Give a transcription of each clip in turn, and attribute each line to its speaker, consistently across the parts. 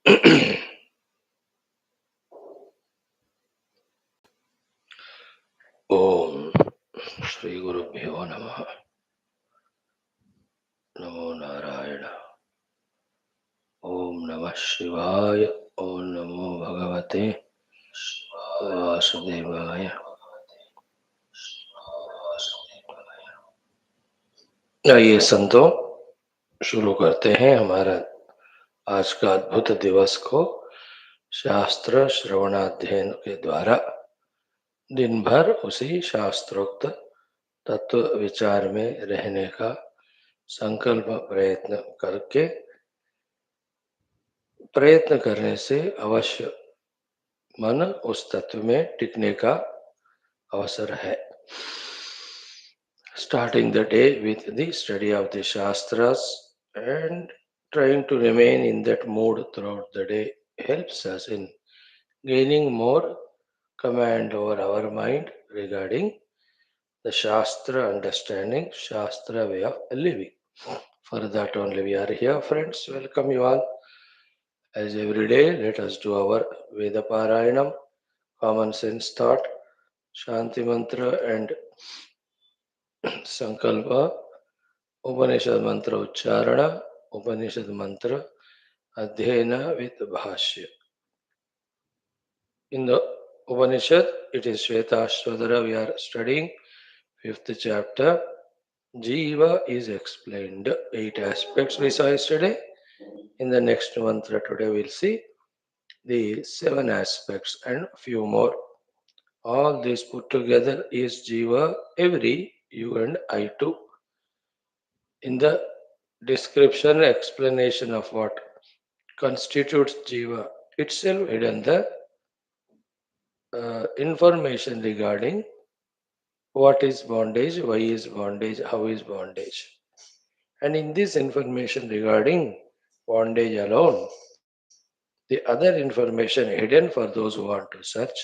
Speaker 1: ओम श्री गुरुभ्यो नमः। नमो नारायण। ओम नमः शिवाय। ओम नमो भगवते वासुदेवाय। आइए संतों, शुरू करते हैं हमारा आज का अद्भुत दिवस को शास्त्र श्रवणाध्ययन के द्वारा दिन भर उसी शास्त्रोक्त तत्व विचार में रहने का संकल्प प्रयत्न करने से अवश्य मन उस तत्व में टिकने का अवसर है। Starting the day with the study of the Shastras and trying to remain in that mood throughout the day helps us in gaining more command over our mind regarding the Shastra understanding, Shastra way of living. For that only we are here, friends. Welcome you all. As every day, let us do our Veda Parayanam, common sense thought, Shanti Mantra and Sankalpa, Upanishad Mantra Ucharana, Upanishad Mantra Adhyayana with Bhashya. In the Upanishad, it is Shwethashwathara we are studying, 5th chapter. JEEVA is explained. 8 aspects we saw yesterday. In the next mantra today we'll see the 7 aspects and few more. All this put together is JEEVA, every you and I too. In the description, explanation of what constitutes JEEVA itself, hidden the information regarding what is bondage, why is bondage, how is bondage. And in this information regarding bondage alone, the other information hidden for those who want to search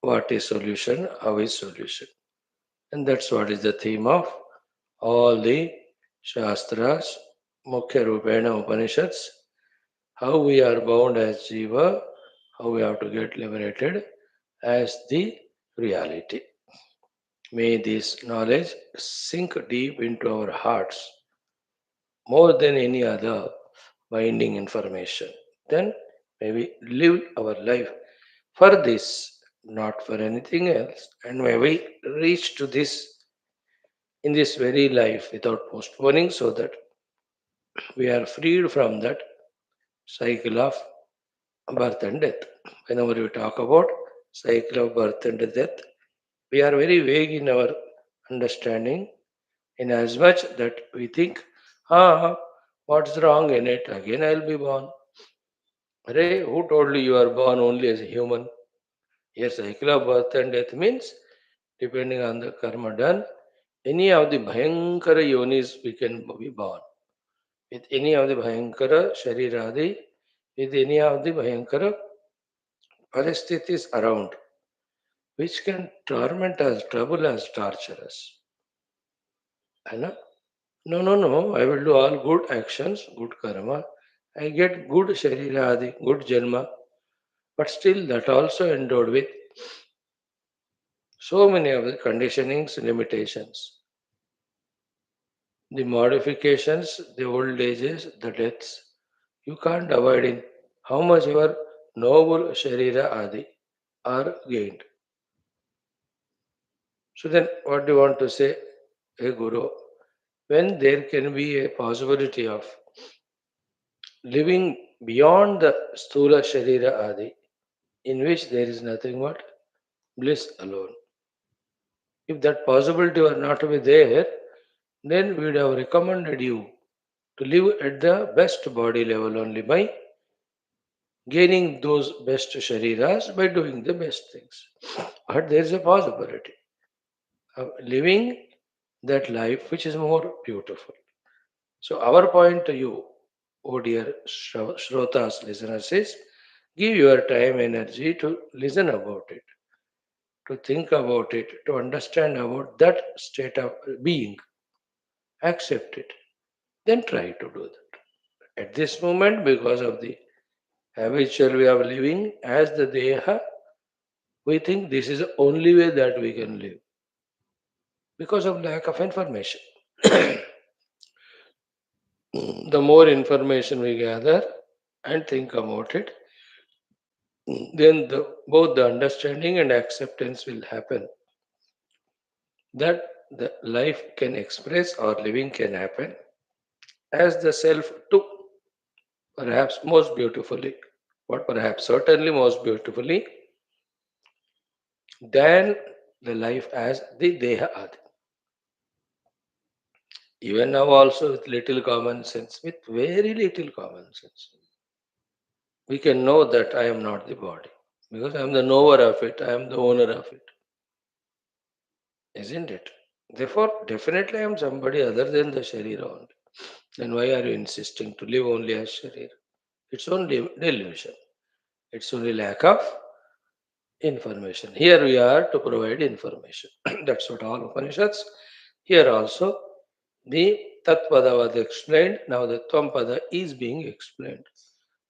Speaker 1: what is solution, how is solution. And that's what is the theme of all the Shastras, Mukhya Rupena Upanishads, how we are bound as Jiva, how we have to get liberated as the reality. May this knowledge sink deep into our hearts more than any other binding information. Then may we live our life for this, not for anything else, and may we reach to this in this very life without postponing so that we are freed from that cycle of birth and death. Whenever we talk about cycle of birth and death, we are very vague in our understanding, in as much that we think, what's wrong in it? Again, I'll be born. Arey, who told you are born only as a human? Here, cycle of birth and death means, depending on the karma done, any of the bhayankara yonis we can be born. With any of the bhayankara shariradi, with any of the bhayankara paristhitis around, which can torment us, trouble us, torture us. I know. No. I will do all good actions, good karma. I get good shariradi, good janma. But still, that also endowed with so many of the conditionings, limitations, the modifications, the old ages, the deaths. You can't avoid in how much your noble sharira adi are gained. So then, what do you want to say, hey Guru? When there can be a possibility of living beyond the sthula sharira adi, in which there is nothing but bliss alone. If that possibility were not to be there, then we would have recommended you to live at the best body level only by gaining those best shariras by doing the best things. But there is a possibility of living that life which is more beautiful. So our point to you, oh dear Shrotas listeners, is give your time, energy to listen about it, to think about it, to understand about that state of being, accept it, then try to do that. At this moment, because of the habitual way of living as the Deha, we think this is the only way that we can live because of lack of information. The more information we gather and think about it, then both the understanding and acceptance will happen that the life can express or living can happen as the self too, perhaps most beautifully, but perhaps certainly most beautifully than the life as the Deha Adi. Even now also with little common sense, with very little common sense, we can know that I am not the body because I am the knower of it, I am the owner of it, isn't it? Therefore, definitely I am somebody other than the Sharira only. Then why are you insisting to live only as Sharira? It's only delusion. It's only lack of information. Here we are to provide information. That's what all Upanishads. Here also, the Tatpada was explained. Now the Tvam is being explained.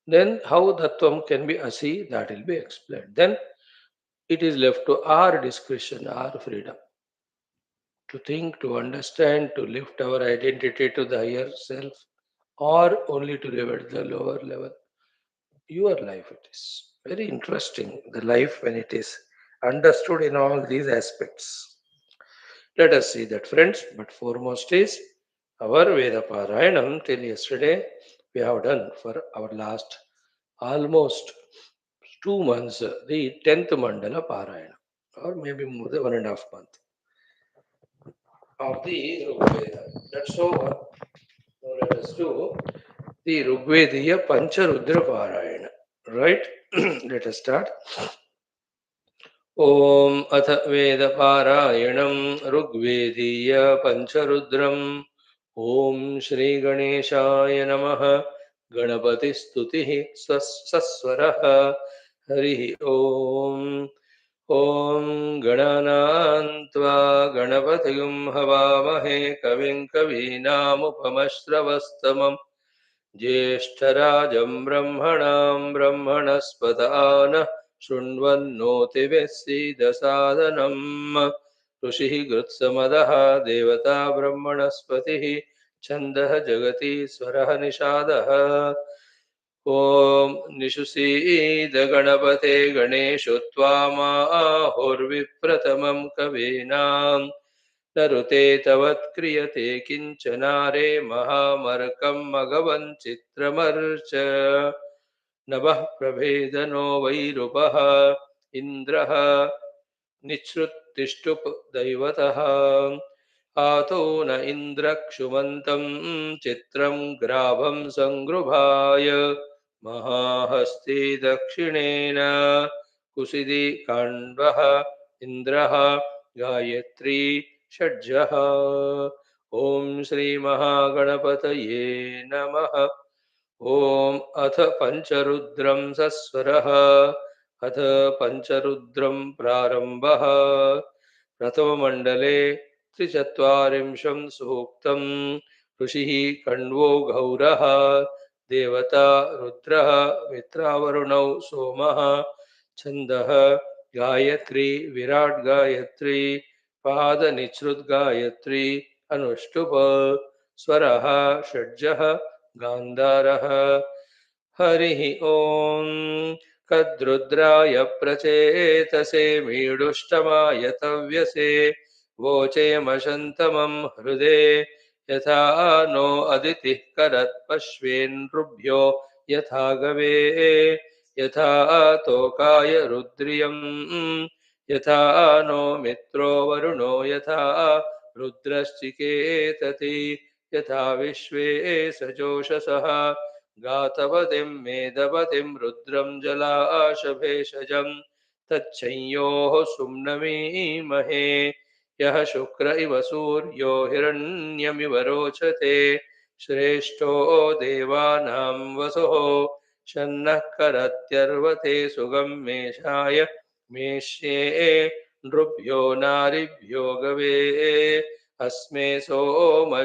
Speaker 1: Then how the Tvam can be Asi, that will be explained. Then it is left to our discretion, our freedom to think, to understand, to lift our identity to the higher self, or only to live at the lower level. Your life it is. Very interesting, the life when it is understood in all these aspects. Let us see that, friends. But foremost is our Veda Parayanam. Till yesterday, we have done for our last almost 2 months the 10th Mandala Parayana, or maybe more than 1.5 months of the Rigveda. That's over. Now let us do the Rigvediya Pancharudra Parayana. Right? Let us start. ॐ अथ वेदपारायणं ऋग्वेदीय पञ्चरुद्रम् ॐ श्रीगणेशाय नमः गणपतिस्तुतिः सस्वरः हरिः ॐ ॐ गणानां त्वा गणपतिं हवामहे कविं कवीनामुपमश्रवस्तमम् ज्येष्ठराजं ब्रह्मणां ब्रह्मणस्पत नः शृण्वन्नोतिभिः सीदसादनम् ऋषिः कृत्समदः देवता ब्रह्मणस्पतिः छन्दः जगति स्वरः निषादः ॐ निषुसीद गणपते गणेषु त्वामाहुर्विप्रथमं कवीनाम् नरुते तवत्क्रियते किञ्चनारे महामर्कं मघवन् चित्रमर्च नभः प्रभेदनो वैरुपः इन्द्रः निःसृत्तिष्टुप् दैवतः आतो न इन्द्रक्षुमन्तं चित्रं ग्राभं सङ्गृभाय महाहस्ती दक्षिणेन कुसिदी काण्डः इन्द्रः गायत्री षड्जः ॐ श्रीमहागणपतये नमः ॐ अथ पञ्चरुद्रं सस्वरः अथ पञ्चरुद्रं प्रारम्भः प्रथममण्डले त्रिचत्वारिंशं सूक्तं ऋषिः कण्वो गौरः देवता रुद्रः मित्रावरुणौ सोमः छन्दः गायत्री विराट् गायत्री पादनिःसृत् गायत्री अनुष्टुप स्वरः षड्जः गान्धारः हरिः ॐ कद्रुद्राय प्रचेतसे मीडुष्टमाय तव्यसे वोचेमशन्तमं हृदे यथा नो अदितिः करत्पश्वेन्नृभ्यो यथा गवे यथा तोकाय रुद्रियं यथा नो मित्रो वरुणो यथा रुद्रश्चिकेतति यथा विश्वे सजोषसः गातवतिं मेदवतिं रुद्रं जलाशभेषजं तच्छंयोः सुम्नमीमहे यः शुक्र इव सूर्यो हिरण्यमिव रोचते श्रेष्ठो देवानां वसुः शन्नः करत्यर्वते सुगं मेषाय मेष्ये नृभ्यो नारिभ्यो गवे अस्मे सोमश्रियमधिनिधेहि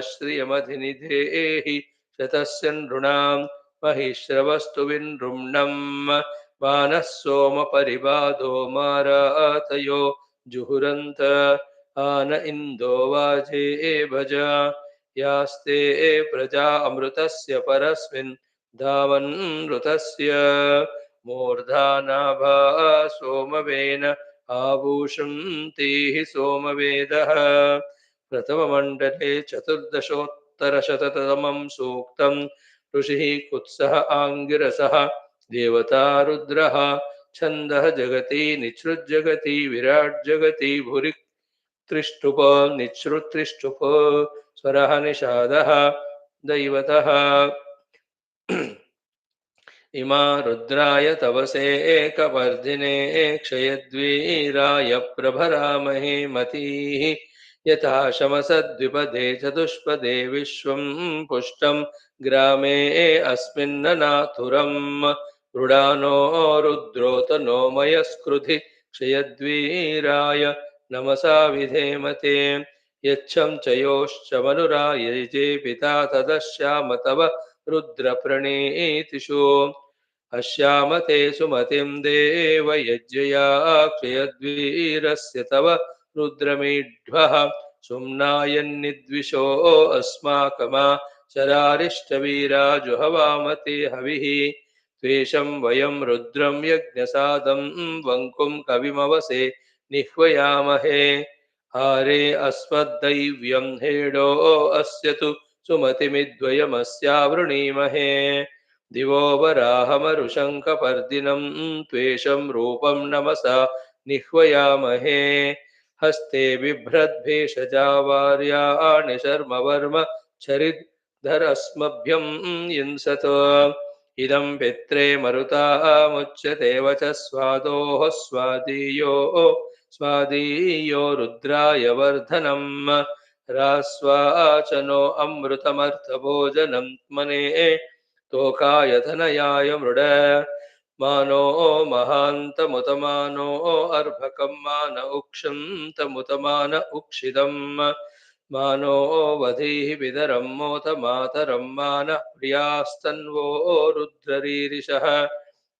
Speaker 1: शतस्य नृणां महिश्रवस्तु विनृम्णम् मानः सोम परिबाधो मारातयो जुहुरन्त आन इन्दो वाजे भज यास्ते प्रजा अमृतस्य परस्मिन् धावन्मृतस्य मूर्धानाभा सोमवेन आभूषन्ति हि सोमवेदः प्रथममण्डले चतुर्दशोत्तरशततमं सूक्तं ऋषिः कुत्सः आङ्गिरसः देवता रुद्रः छन्दः जगति निसृज्जगति विराट् जगति भुरि त्रिष्टुप निसृत्रिष्टुप स्वरः निषादः दैवतः इमा रुद्राय तवसे एकवर्धिने क्षयद्वीराय प्रभरामहे मतीः यथा शमसद्विपदे चतुष्पदे विश्वं पुष्टं ग्रामे अस्मिन्ननाथुरम् मृडानो रुद्रोतनो मयस्कृधि क्षयद्वीराय नमसा विधेमते यच्छं च योश्च मनुराय जे पिता तदश्याम तव रुद्रप्रणीतिषु अश्यामते सुमतिं देव यज्ञया क्षयद्वीरस्य तव रुद्रमीढ्वः सुम्नायन्निद्विषो अस्माकमा चरारिष्टवीरा जुहवामते हविः त्वेषं वयं रुद्रं यज्ञसादं वङ्कुं कविमवसे निह्वयामहे हारे अस्मद्दैव्यं हेडो अस्य तु सुमतिमिद्वयमस्यावृणीमहे दिवो वराहमरुशङ्कपर्दिनं त्वेषं रूपं नमसा निह्वयामहे हस्ते बिभ्रद्भेषजा वार्याणि शर्मवर्म चरिद्धरस्मभ्यं यंसत इदं पित्रे मरुतामुच्यते वच स्वादोः स्वादीयो रुद्राय वर्धनम् रास्वाचनो अमृतमर्थभोजनं त्मने तोकाय धनयाय मृड मानो महान्तमुतमानो अर्भकं मान उक्षन्तमुतमान उक्षिदम् मानो वधीः विदरं मोत मातरं मान प्रियास्तन्वो रुद्ररीरिषः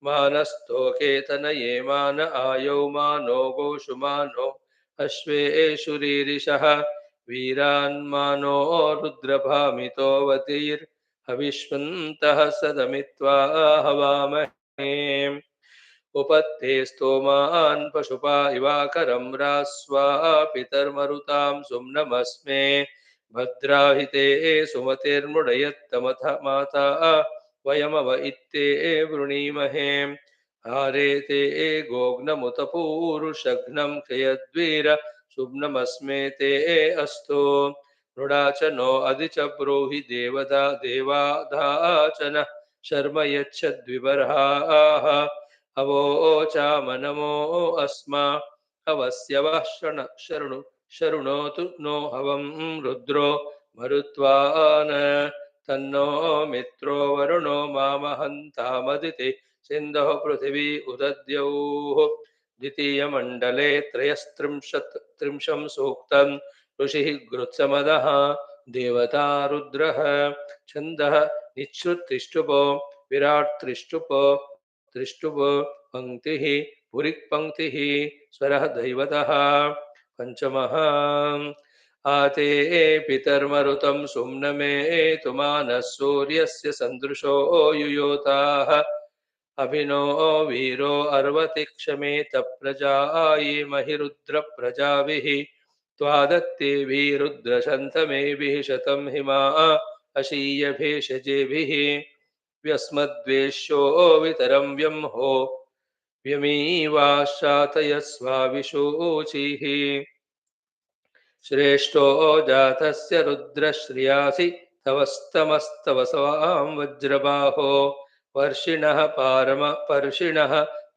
Speaker 1: मानस्तोकेतनये मान आयौ मानो गोषु मानो अश्वेषुरीरिषः वीरान्मानो रुद्रभामितो वतीर्हविष्वन्तः सदमित्वा हवामहे उपत्ते स्तोमान् पशुपा इवाकरं रास्वा पितर्मरुतां सुम्नमस्मे भद्राहिते सुमतिर्मृडयत्तमथ माता वयमव इत्ते वृणीमहे हारेते गोग्नमुत पूरुषघ्नं क्षयद्वीर शुभ्नमस्मे ते अस्तु मृडा च नो अधि च ब्रूहि देवादाचन शर्म यच्छद्विबर्हाः अवोचामनमो अस्मा हवस्य वः शृणोतु नो हवं रुद्रो मरुत्वान् तन्नो मित्रो वरुणो मामहन्तामदिति सिन्धुः पृथिवी उदद्यौः द्वितीयमण्डले त्रिंशं सूक्तं ऋषिः गृत्समदः देवता रुद्रः छन्दः निच्छ्रुत्तिष्ठुपो विराट् त्रिष्टुप पंक्तिः पुरिक् पंक्तिः स्वरः दैवतः पंचमः आते पितर्मरुतं सुम्नमे तुमानः सूर्यस्य सन्दृशो युयोताः अभिनो वीरो अर्वति क्षमेत प्रजाये महिरुद्र प्रजाभिः त्वादत्तेभिः रुद्रशन्तमेभिः शतं हिमा अशीयभेषजेभिः व्यस्मद्वेष्यो वितरं व्यंहो व्यमीवाशातयस्वाविशोचिः श्रेष्ठो जातस्य रुद्रश्रियासि तवस्तमस्तव स्वां वज्रबाहो पर्षिणः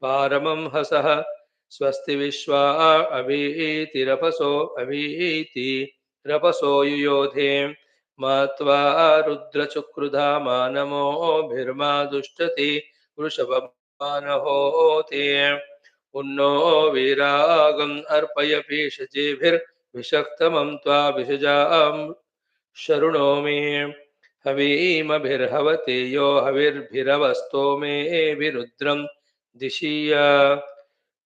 Speaker 1: पारमं हसः स्वस्ति विश्वा अभीतिरपसो युयोधे मात्वा रुद्रचुक्रुधा मानमोभिर्मा दुष्टति वृषभमानहोते उन्नो वीरागम् अर्पय भेषजेभिर्विषक्तमं त्वा विषजां शरुणोमि हवीमभिर्हवते यो हविर्भिरवस्तो मे विरुद्रं दिशीय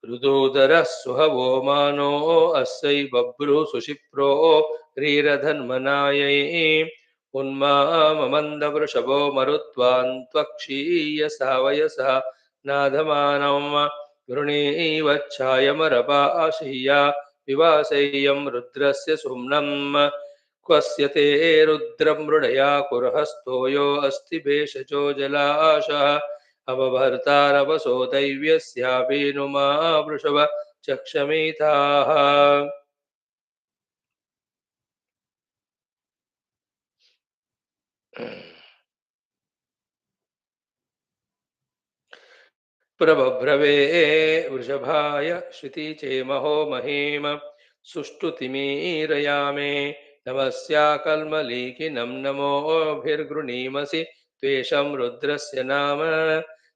Speaker 1: रुदोदरः सुहवो मानो अस्यै बभ्रुः सुशिप्रो रीरधन्मनायै उन्माममन्दवृषभो मरुत्वान्त्वक्षीय सावयसा नाधमानं गृणीवच्छायमरपाशीया विवासेयं रुद्रस्य सुम्नम् क्वस्य ते रुद्रमृडया कुर्हस्तो यो अस्ति भेषजो जलाशः अवभर्तारवसो दैव्यस्यापीनुमा वृषभ चक्षमीताः प्रबभ्रवे वृषभाय श्रुति चेमहो महीम सुष्टुतिमीरयामे नमस्याकल्मलीकिनं नमोभिर्गृणीमसि त्वेषं रुद्रस्य नाम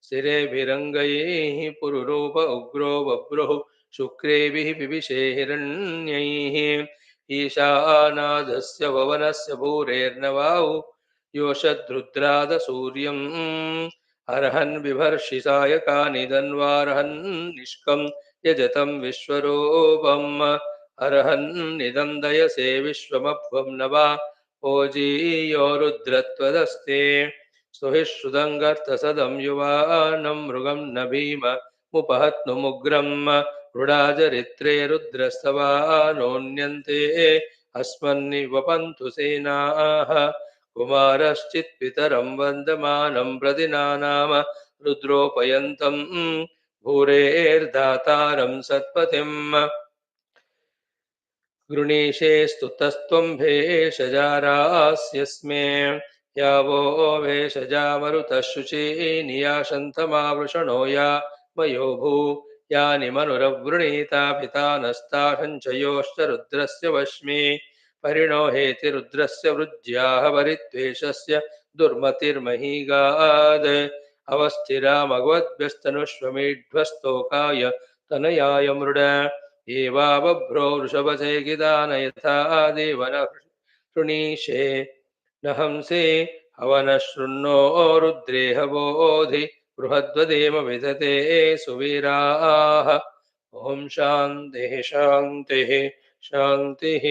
Speaker 1: स्थिरेभिरङ्गैः पुरुरूप उग्रो बभ्रुः शुक्रेभिः पिबिषे हिरण्यैः ईशानादस्य भुवनस्य भूरेर्नवाउ योषद्रुद्रादसूर्यम् अर्हन् बिभर्षिसाय कानिदन्वार्हन् निष्कं यजतं विश्वरूपम् अर्हन्निदं दयसे विश्वमभ्वं न वा ओजीयो रुद्रत्वदस्ते सुहिश्रुदङ्गर्थसदं युवानं मृगं न भीममुपहत्नुमुग्रं रुडाचरित्रे रुद्रस्तवानोऽन्यन्ते अस्मन्निवपन्तु सेनाः कुमारश्चित्पितरं वन्दमानं प्रदिनानाम रुद्रोपयन्तं भूरेर्दातारं सत्पतिम् गृणीषे स्तुतस्त्वं भेषजारास्यस्मे यावो भेषजामरुतः शुचीनियाशन्तमावृषणो या मयो भू यानि मनुरवृणीता पितानस्ताहञ्चयोश्च रुद्रस्य वश्मि परिणो हेति रुद्रस्य वृज्याः परित्वेषस्य दुर्मतिर्महीगाद् अवस्थिरामगवद्भ्यस्तनुष्वमीढ्वस्तोकाय तनयाय मृड एवा बभ्रो वृषभसेकिदान यथा देवन शृणीषे न हंसे हवनः शृण्णो रुद्रेह बोधि बृहद्वदेम विदते सुवीराः ॐ शान्तिः शान्तिः शान्तिः.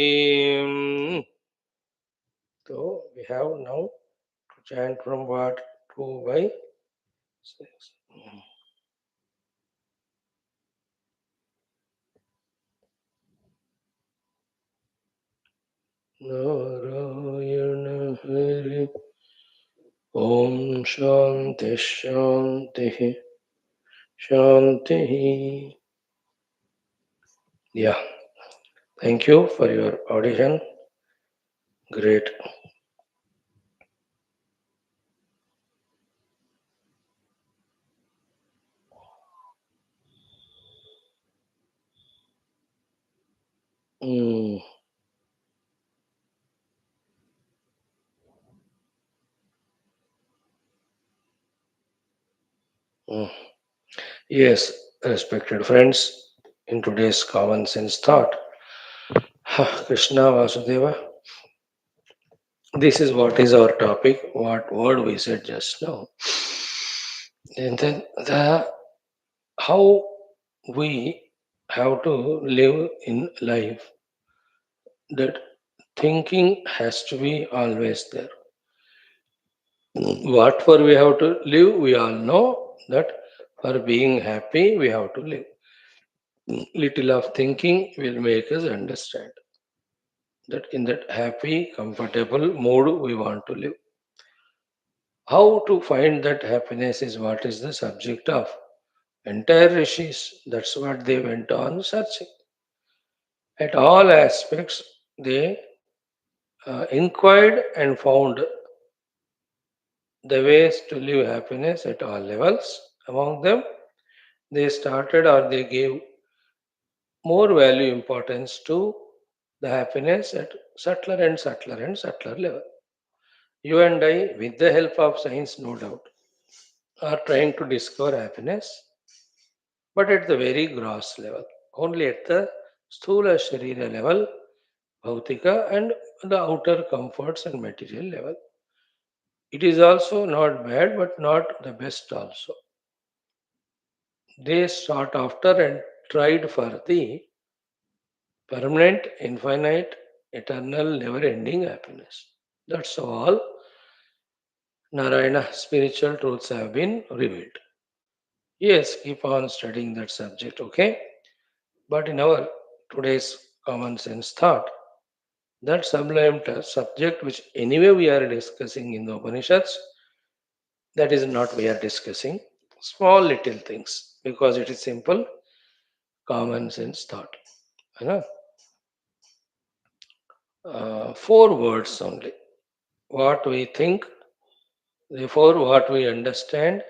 Speaker 1: So we have now to chant from what 2 by 6. Narayan Hari Om Shanti Shanti Shanti. Yeah, thank you for your audition. Great. Mm, mm. Yes, respected friends, in today's common sense thought, Krishna Vasudeva, this is what is our topic, what word we said just now. And then how we have to live in life, that thinking has to be always there. What for we have to live, we all know that for being happy, we have to live. Little of thinking will make us understand that in that happy, comfortable mood we want to live. How to find that happiness is what is the subject of entire rishis. That's what they went on searching. At all aspects, they inquired and found the ways to live happiness at all levels. Among them, they started or they gave more value importance to the happiness at subtler and subtler and subtler level. You and I, with the help of science, no doubt, are trying to discover happiness, but at the very gross level, only at the sthula sharira level, bhautika, and the outer comforts and material level. It is also not bad, but not the best also. They sought after and tried for the permanent, infinite, eternal, never ending happiness. That's all Narayana spiritual truths have been revealed. Yes, keep on studying that subject, okay? But in our today's common sense thought, that sublime subject which anyway we are discussing in the Upanishads, that is not we are discussing. Small little things because it is simple common sense thought. You know? Four words only. What we think, therefore what we understand,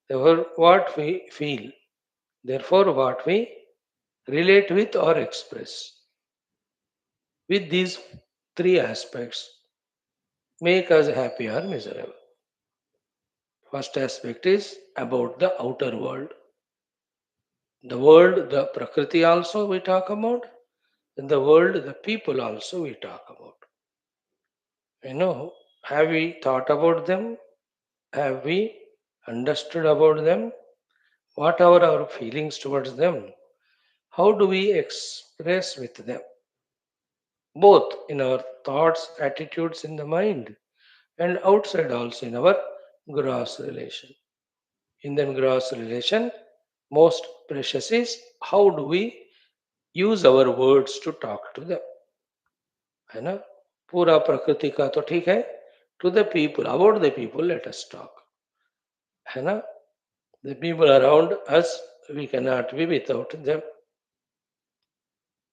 Speaker 1: therefore what we feel, therefore what we relate with or express. With these three aspects, make us happy or miserable. First aspect is about the outer world. The world, the Prakriti also we talk about, and the world, the people also we talk about. Have we thought about them? Have we understood about them? What are our feelings towards them? How do we express with them? Both in our thoughts, attitudes in the mind, and outside also in our gross relation. In the gross relation, most precious is how do we use our words to talk to them. है ना पूरा प्रकृति का तो ठीक है to the people about the people let us talk है ना the people around us we cannot be without them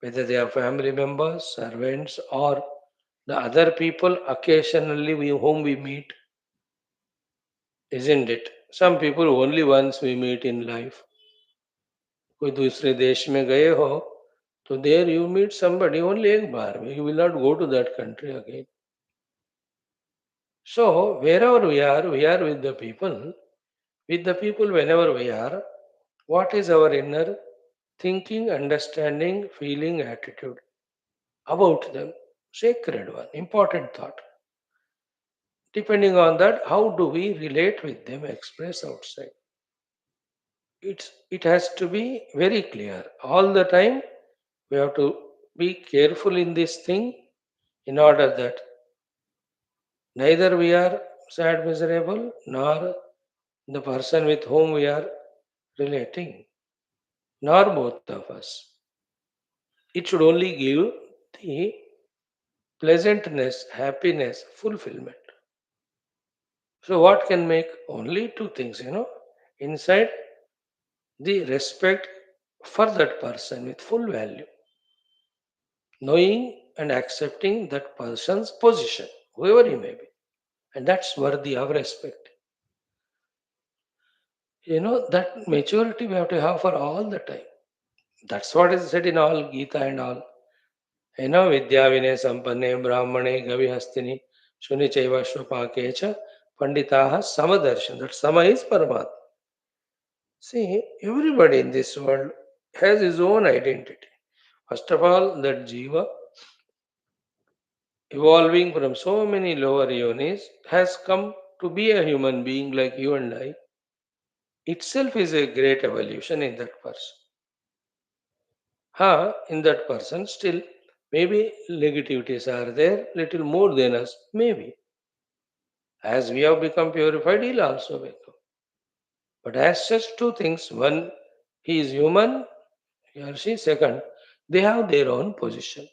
Speaker 1: whether they are family members servants or the other people occasionally whom we meet isn't it some people only once we meet in life कोई दूसरे देश में गए हो तो there you meet somebody only एक बार में you will not go to that country again so wherever we are with the people whenever we are what is our inner thinking understanding feeling attitude about them sacred one important thought depending on that how do we relate with them express outside it has to be very clear all the time we have to be careful in this thing in order that neither we are sad miserable nor the person with whom we are relating nor both of us it should only give the pleasantness happiness fulfillment so what can make only two things inside the respect for that person with full value knowing and accepting that person's position whoever he may be and that's worthy of respect that maturity we have to have for all the time that's what is said in all gita and all vidya vinay sampanne brahmane gavihastini shuni chaiva shvapake cha panditaha samadarshan that sama is paramatma see everybody in this world has his own identity first of all that jiva evolving from so many lower yonis has come to be a human being like you and I itself is a great evolution in that person in that person still maybe negativities are there little more than us maybe as we have become purified he'll also become but as such two things one he is human he or she second they have their own position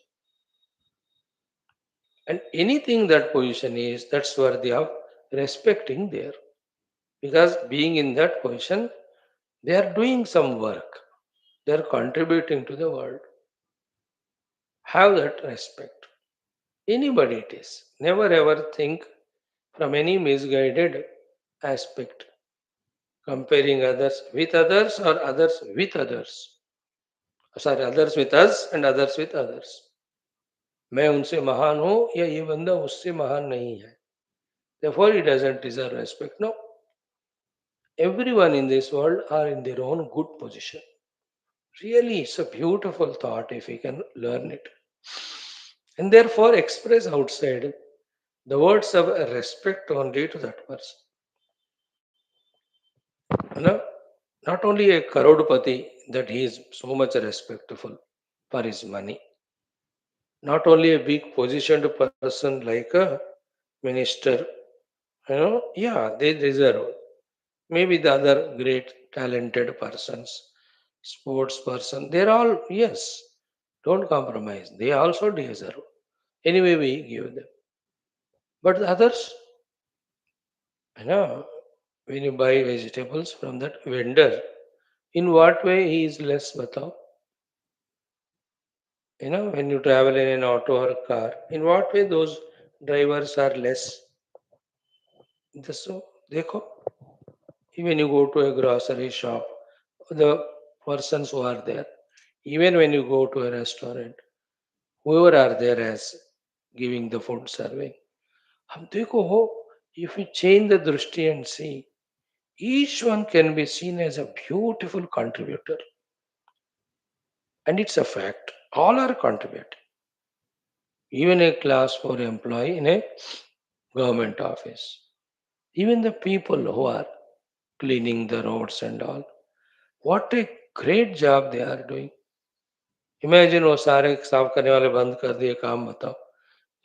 Speaker 1: and anything that position is that's worthy of respecting there because being in that position they are doing some work they are contributing to the world have that respect anybody it is never ever think from any misguided aspect, comparing others with others or others with others. Sorry, others with us and others with others. मैं उनसे महान हूं या ये बंदा उससे महान नहीं है. Therefore, he doesn't deserve respect. No, everyone in this world are in their own good position. Really, it's a beautiful thought if we can learn it. And therefore, express outside The words of respect only to that person. You know, not only a Karodpati that he is so much respectful for his money, not only a big positioned person like a minister, yeah, they deserve. Maybe the other great talented persons, sports person, they're all, yes, don't compromise. They also deserve. Anyway, we give them. But the others, you know, when you buy vegetables from that vendor, in what way he is less batao? When you travel in an auto or car, in what way those drivers are less? So, देखो, when you go to a grocery shop, the persons who are there, even when you go to a restaurant, whoever are there as giving the food serving, हम देखो, if you change the drishti and see, each one can be seen as a beautiful contributor. And it's a fact. All are contributing. Even a class 4 employee in a government office. Even the people who are cleaning the roads and all. What a great job they are doing. Imagine वो सारे साफ करने वाले बंद कर दिए काम बताओ.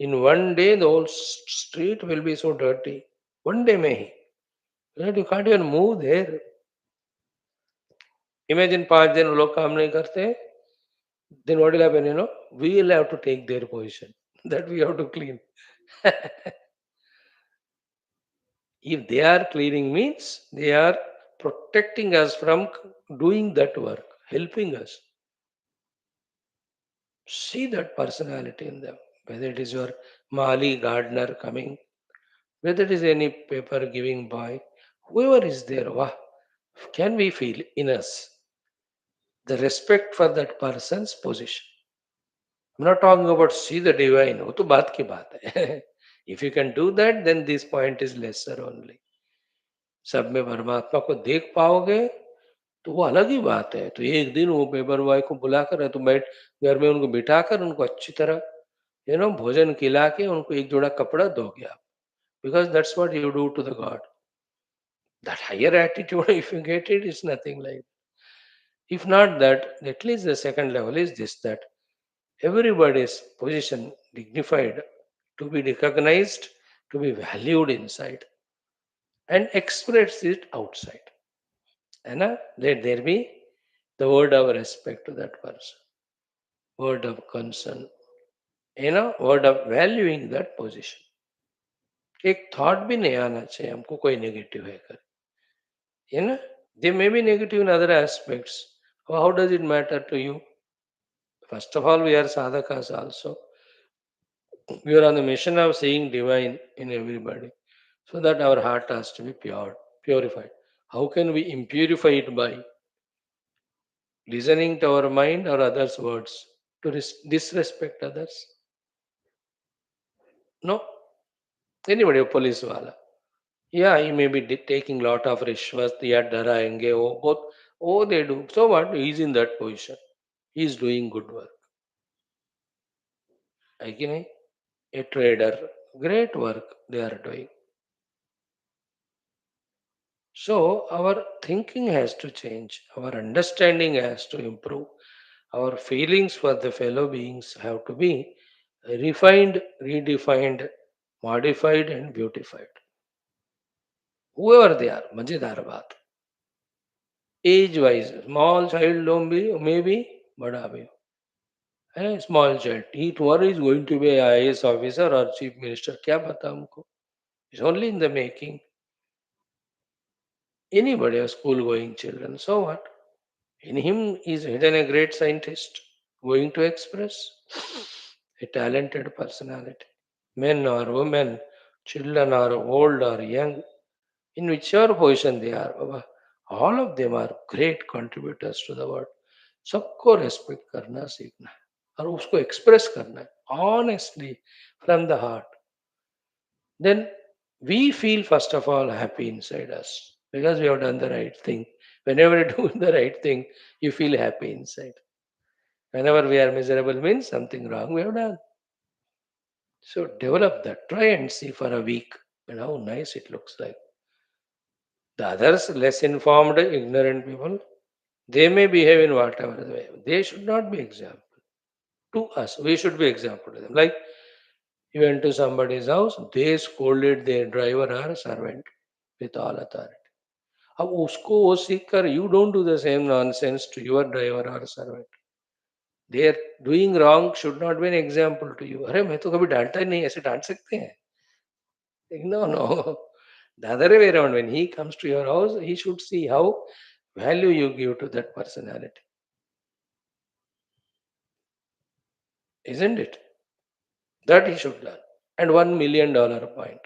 Speaker 1: In one day the whole street will be so dirty. One day में ही. Right? You can't even move there. Imagine 5 दिन वो लोग काम नहीं करते. Then what will happen, We will have to take their position. That we have to clean. If they are cleaning means they are protecting us from doing that work, helping us. See that personality in them. Whether it is your Mali gardener coming, whether it is any paper giving boy, whoever is there, wow, can we feel in us the respect for that person's position? I'm not talking about see the divine. वो तो बात की बात है. If you can do that, then this point is lesser only. सब में परमात्मा को देख पाओगे तो वो अलग ही बात है। तो एक दिन वो पेपर बॉय को बुलाकर तो बैठ घर में उनको बिठाकर उनको अच्छी तरह भोजन खिला के उनको एक जोड़ा कपड़ा दोगे आप, because that's what you do to the god. That higher attitude, if you get it, is nothing like. If not that, at least the second level is this, that everybody's position dignified, to be recognized, to be valued inside, and express it outside. And let there be the word of respect to that person, word of concern, word of valuing that position. एक thought भी नहीं आना चाहिए हमको कोई negative है कर, they may be negative in other aspects. How does it matter to you? First of all, we are sadhakas also. We are on the mission of seeing divine in everybody, so that our heart has to be purified. How can we impurify it? By listening to our mind or others' words to disrespect others? No. Anybody, a police wala. Yeah, he may be taking lot of rishwas, yeah, darayenge, oh, both. Oh, they do. So what? He's in that position. He's doing good work. Again, a trader, great work they are doing. So our thinking has to change, our understanding has to improve, our feelings for the fellow beings have to be refined, redefined, modified, and beautified. Whoever they are, मजेदार बात. Age wise, small child don't be, maybe, बड़ा भी. A small child, he tomorrow is going to be a IAS officer or chief minister. क्या पता हमको? It's only in the making. Anybody, a school going children, so what? In him is hidden a great scientist going to express a talented personality. Men or women, children or old or young, in whichever position they are, Baba, all of them are great contributors to the world. सबको respect करना सीखना है और उसको express करना है honestly from the heart. Then we feel first of all happy inside us because we have done the right thing. Whenever you do the right thing, you feel happy inside. Whenever we are miserable means something wrong we have done. So develop that. Try and see for a week and how nice it looks like. The others, less informed, ignorant people, they may behave in whatever way. They should not be example to us. We should be example to them. Like you went to somebody's house, they scolded their driver or servant with all authority. अब उसको वो सीख कर you don't do the same nonsense to your driver or servant. They are doing wrong should not be an example to you. अरे मैं तो कभी डांटा ही नहीं, ऐसे डांट सकते हैं? No, no. The other way around, when he comes to your house, he should see how value you give to that personality, isn't it? That he should learn. And $1 million point,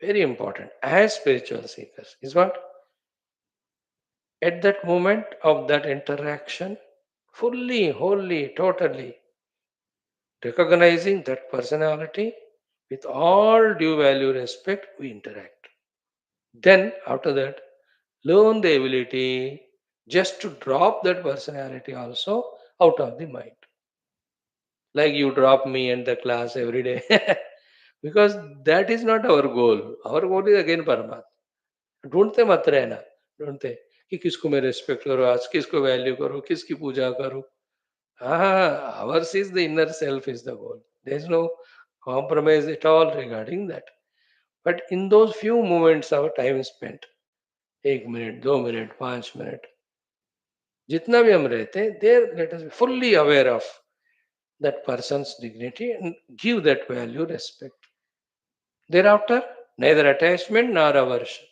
Speaker 1: very important, as spiritual seekers, is what? At that moment of that interaction, fully, wholly, totally recognizing that personality with all due value respect, we interact. Then, after that, learn the ability just to drop that personality also out of the mind. Like you drop me and the class every day. Because that is not our goal. Our goal is again Paramatma. ढूंढते मत रहना, ढूंढते कि किसको मैं respect करूँ, आज किसको वैल्यू करूँ, किसकी पूजा करूँ. हाँ, ours is the inner self is the goal. There is no compromise at all regarding that. But in those few moments of time spent, 1 minute, 2 minute, 5 minute, जितना भी हम रहते हैं, there let us be fully aware of that person's dignity and give that value respect. Thereafter, neither attachment nor aversion.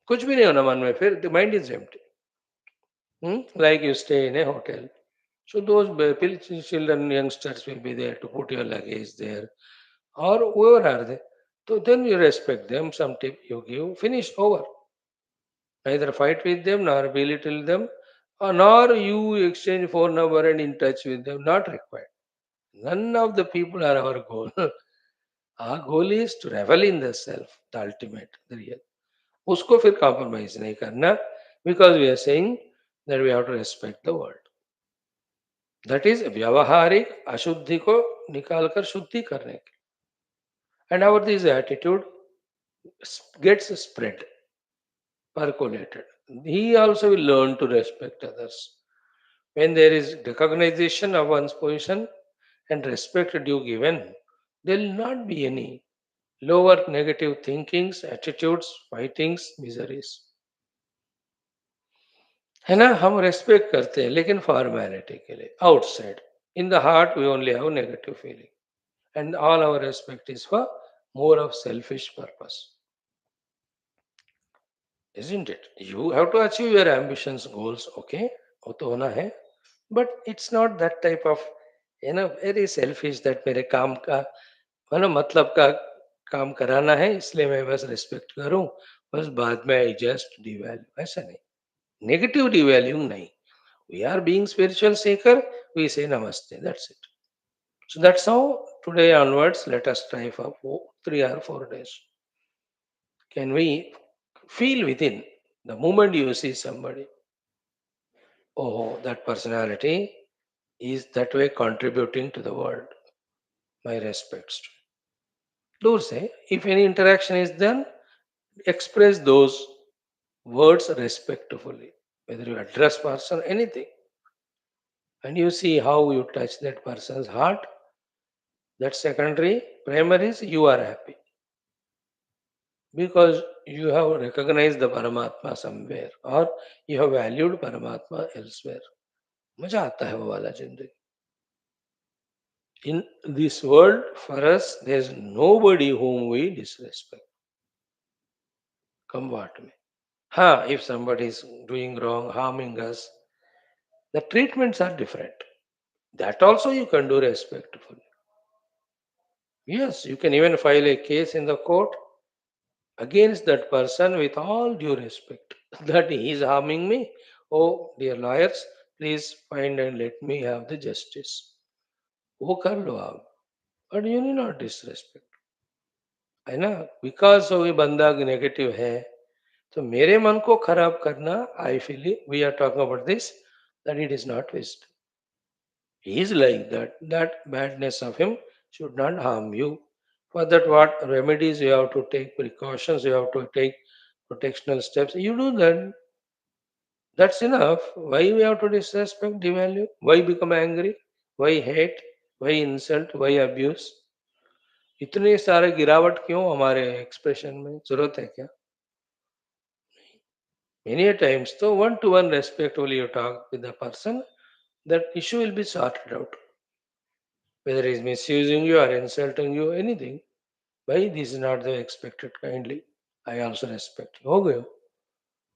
Speaker 1: कुछ भी नहीं होना मन में फिर the mind is empty. Like you stay in a hotel. So those children, youngsters will be there to put your luggage there or whoever are they. So then you respect them, some tip you give, finish over. Neither fight with them nor belittle them, or nor you exchange phone number and in touch with them, not required. None of the people are our goal. Our goal is to revel in the self, the ultimate, the real. उसको फिर compromise नहीं करना because we are saying that we have to respect the world. That is व्यावहारिक अशुद्धि को निकाल कर शुद्धि करने के. And our this attitude gets spread, percolated. He also will learn to respect others. When there is recognition of one's position and respect due given, there will not be any lower negative thinkings, attitudes, fightings, miseries. है ना, हम respect करते हैं लेकिन formality के लिए outside. In the heart we only have negative feeling and all our respect is for more of selfish purpose. Isn't it? You have to achieve your ambitions, goals, okay? वो तो होना है. But it's not that type of, very selfish that मेरे काम का, मतलब का काम कराना है इसलिए मैं बस रिस्पेक्ट करूं, बस बाद में आई जस्ट डिवैल्यू, ऐसा नहीं. नेगेटिव डिवैल्यू नहीं. We are being spiritual seeker, we say namaste. That's it. So that's how today onwards, let us try for 3 or 4 days. Can we feel within the moment you see somebody, oh, that personality is that way contributing to the world. My respects. Do say, if any interaction is done, express those words respectfully, whether you address person, anything. And you see how you touch that person's heart. That's secondary. Primary is you are happy because you have recognized the Paramatma somewhere or you have valued Paramatma elsewhere. मजा आता है वो वाला जिंदगी. In this world, for us, there is nobody whom we disrespect. Come what may. If somebody is doing wrong, harming us, the treatments are different. That also you can do respectfully. Yes, you can even file a case in the court against that person with all due respect that he is harming me. Oh, dear lawyers, please find and let me have the justice. वो कर लो आप, but you need not disrespect, है ना. Because वो बंदा negative है तो मेरे मन को खराब करना, I feel we are talking about this, that it is not wisdom. He is like that. That badness of him should not harm you. For that, what remedies you have to take, precautions you have to take, protectional steps. You do that. That's enough. Why we have to disrespect, devalue? Why become angry? Why hate? Why insult? Why abuse? इतने सारे गिरावट क्यों हमारे expression में जरूरत है क्या? Many a times, though, one to one respectfully you talk with the person, that issue will be sorted out. Whether he is misusing you or insulting you, anything. Why this is not the expected kindly? I also respect you. हो गयो.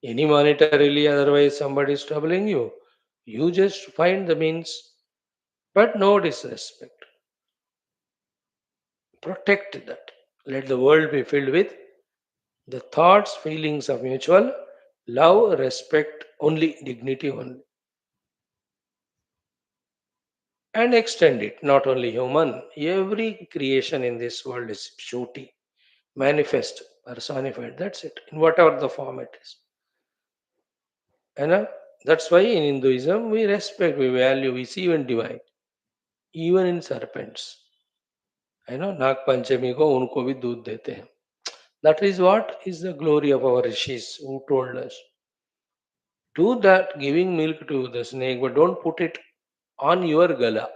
Speaker 1: Any monetarily, otherwise somebody is troubling you. You just find the means, but no disrespect. Protect that. Let the world be filled with the thoughts, feelings of mutual love, respect, only dignity only. And extend it, not only human. Every creation in this world is beauty, manifest, personified. That's it, in whatever the form it is. And that's why in Hinduism we respect, we value, we see even divine, even in serpents. Nag Panchami को उनको भी दूध देते हैं. That is what is the glory of our rishis who told us. Do that, giving milk to the snake, but don't put it on your gala.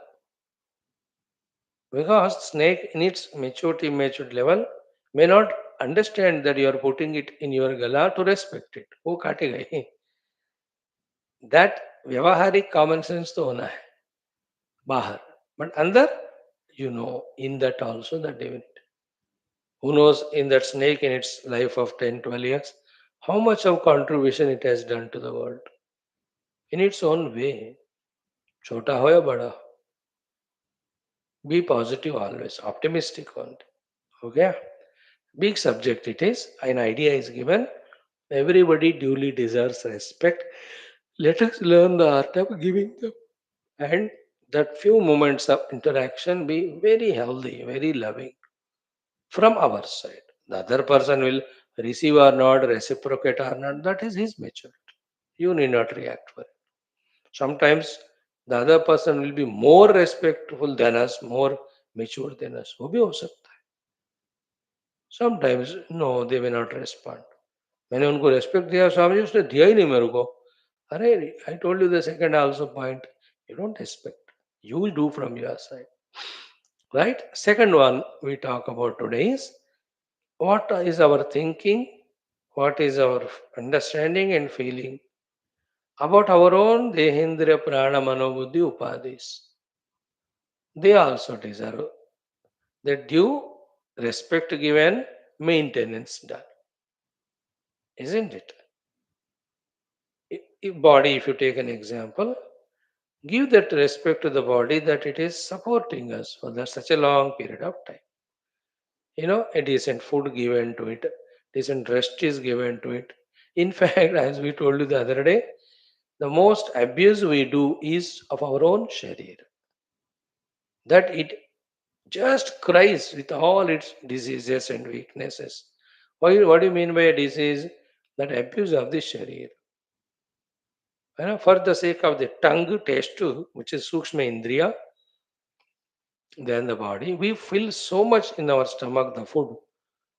Speaker 1: Because snake in its maturity level may not understand that you are putting it in your gala to respect it. वो काटेगा ही. That व्यवहारिक common sense तो होना है बाहर. But अंदर, in that also the divinity. Who knows in that snake in its life of 10, 12 years, how much of contribution it has done to the world in its own way. छोटा हो या बड़ा, be positive always, optimistic on it. Okay? Big subject it is, an idea is given. Everybody duly deserves respect. Let us learn the art of giving them. And that few moments of interaction be very healthy, very loving from our side. The other person will receive or not, reciprocate or not, that is his maturity. You need not react for it. Sometimes the other person will be more respectful than us, more mature than us. वो भी हो सकता है. Sometimes no, they may not respond. मैंने उनको respect दिया स्वामी जी, उसने दिया ही नहीं मेरे को. अरे, I told you the second also point, you don't respect, you will do from your side. Right? Second one we talk about today is what is our thinking, what is our understanding and feeling about our own Dehendriya Prana Manobuddhi Upadhis. They also deserve the due respect given, maintenance done. Isn't it? If body, if you take an example, give that respect to the body that it is supporting us for such a long period of time. A decent food given to it, decent rest is given to it. In fact, as we told you the other day, the most abuse we do is of our own sharir. That it just cries with all its diseases and weaknesses. What do you mean by a disease? That abuse of the sharir. For the sake of the tongue taste, which is Sukshma Indriya, than the body, we feel so much in our stomach the food,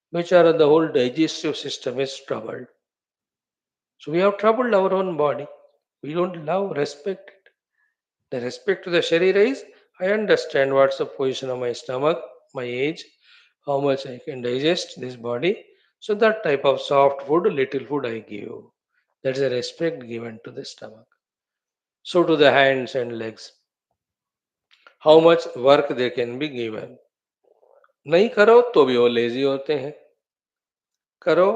Speaker 1: which are the whole digestive system is troubled. So we have troubled our own body. We don't love, respect it. The respect to the Sharira is, I understand what's the position of my stomach, my age, how much I can digest this body. So that type of soft food, little food I give. That's a respect given to the stomach. So to the hands and legs, how much work they can be given. नहीं करो तो भी वो lazy होते हैं. करो,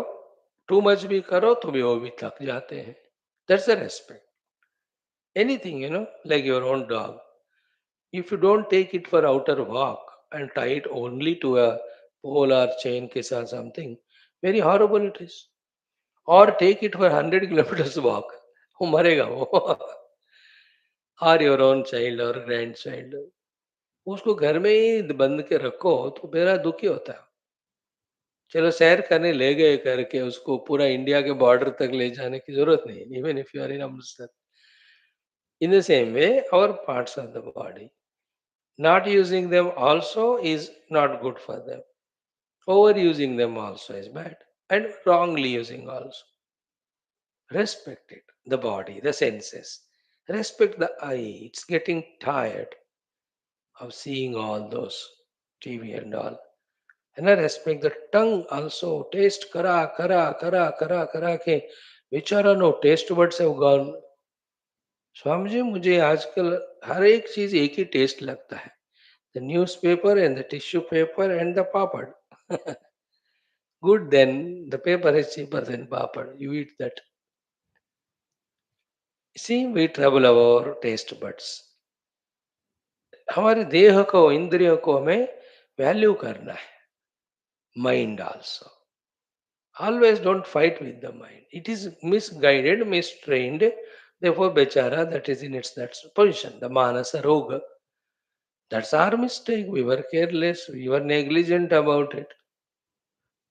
Speaker 1: too much भी करो तो भी वो भी थक जाते हैं. That's the respect. Anything, like your own dog. If you don't take it for outer walk and tie it only to a pole or chain case or something, very horrible it is. Or take it for 100 kilometers walk. वो मरेगा वो. Or your own child or grandchild. उसको घर में ही बंद के रखो तो मेरा दुखी होता है. चलो सैर करने ले गए करके उसको पूरा इंडिया के बॉर्डर तक ले जाने की जरूरत नहीं. Even if you are in Amritsar. In the same way, our parts of the body. Not using them also is not good for them. Overusing them also is bad. And wrongly using also. Respect it, the body, the senses. Respect the eye. It's getting tired of seeing all those TV and all. And I respect the tongue also. Taste करा के बेचारा no taste buds have gone. Swami ji मुझे आजकल हर एक चीज एक ही test लगता है. The newspaper and the tissue paper and the papad. Good then, the paper is cheaper than papad. You eat that. See, we trouble our taste buds. हमारे देह को इंद्रियों को हमें वैल्यू करना है. Mind also. Always don't fight with the mind. It is misguided, mistrained. Therefore, Bechara, that is in its that position. The Manasa Roga. That's our mistake. We were careless. We were negligent about it.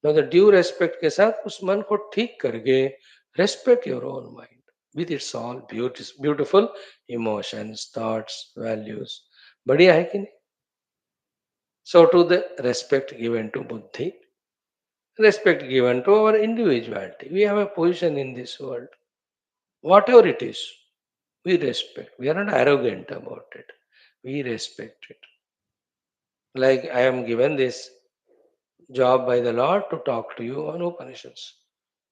Speaker 1: Now, the due respect के साथ उस मन को ठीक करके respect your own mind with its all beautiful emotions, thoughts, values. बढ़िया है कि नहीं? So, to the respect given to Buddhi, respect given to our individuality. We have a position in this world. Whatever it is, we respect. We are not arrogant about it. We respect it. Like I am given this job by the Lord to talk to you on Upanishads.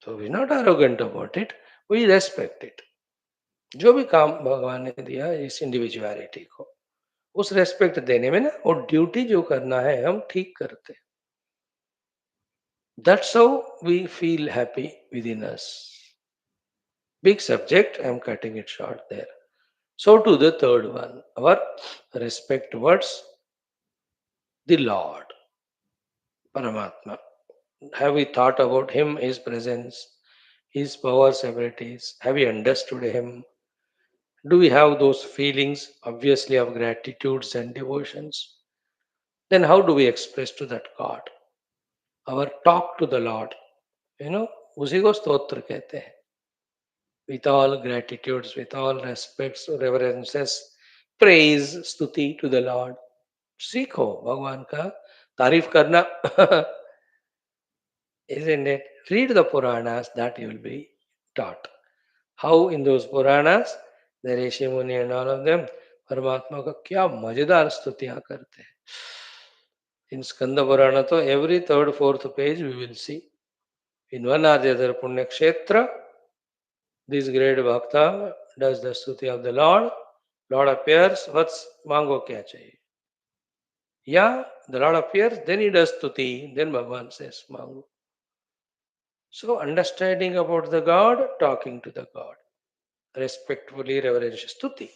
Speaker 1: So we're not arrogant about it. We respect it. जो भी काम भगवान ने दिया इस individuality को उस respect देने में ना वो ड्यूटी जो करना है हम ठीक करते हैं. That's how we feel happy within us. Big subject, I'm cutting it short there. So to the third one, our respect towards the Lord, Paramatma. Have we thought about Him, His presence, His powers, abilities? Have we understood Him? Do we have those feelings, obviously, of gratitudes and devotions? Then how do we express to that God? Our talk to the Lord, you know, उसी को स्तोत्र कहते हैं. With all gratitudes, with all respects, reverences, praise, स्तुति to the Lord. सीखो भगवान का तारीफ करना. Isn't it? Read the Puranas, that you will be taught. How in those Puranas, the Rishi Muni and all of them, परमात्मा का क्या मजेदार स्तुतियां करते हैं. In Skanda Purana, तो every third, fourth page we will see. In one or the other Punya Kshetra, this great Bhakta does the stuti of the Lord. Lord appears, what's mango kya chahiye? Yeah, the Lord appears, then he does stuti, then Bhagavan says mango. So understanding about the God, talking to the God. Respectfully, reverential स्तुति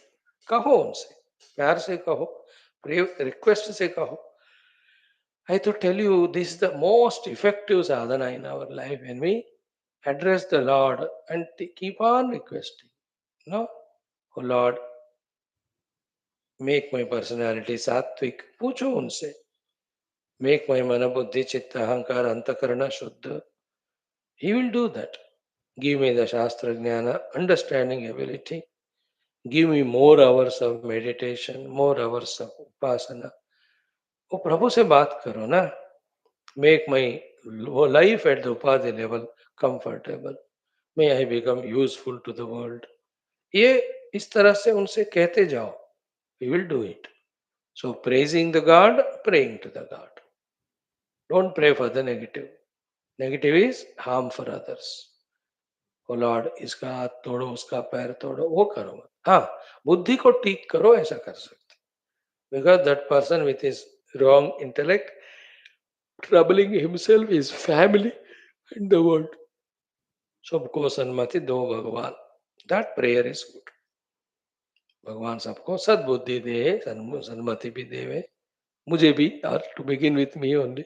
Speaker 1: कहो उनसे, प्यार से कहो, request से कहो. I to tell you, this is the most effective sadhana in our life when we address the Lord and keep on requesting. No, oh Lord, make my personality sattvic. पूछो उनसे. Make my mana buddhi chitta ahankar antakarana shuddha. He will do that. Give me the shastra jnana, understanding ability. Give me more hours of meditation, more hours of upasana. वो प्रभु से बात करो ना. Make my life at the upadhi level comfortable. May I become useful to the world. ये इस तरह से उनसे कहते जाओ. We will do it. So praising the God, praying to the God. Don't pray for the negative. Negative is harm for others. Oh lord इसका हाथ तोड़ो, उसका पैर तोड़ो, वो करो मत. हाँ, बुद्धि को ठीक करो, ऐसा कर सकते. Because that person with his wrong intellect troubling himself, his family, and the world. सबको सन्मति दो भगवान. That prayer is good. भगवान सबको सद्बुद्धि दे, सन्मति भी देवे, मुझे भी, or to begin with me only.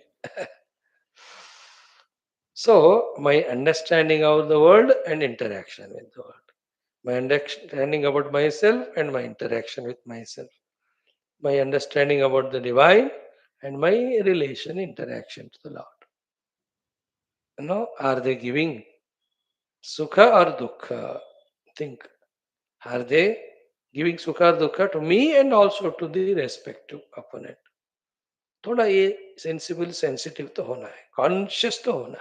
Speaker 1: So my understanding of the world and interaction with the world, my understanding about myself and my interaction with myself, my understanding about the divine and my relation interaction to the Lord. Are they giving sukha or dukkha? Think. Are they giving sukha dukha to me and also to the respective opponent. थोड़ा ये sensible sensitive तो होना है, conscious तो होना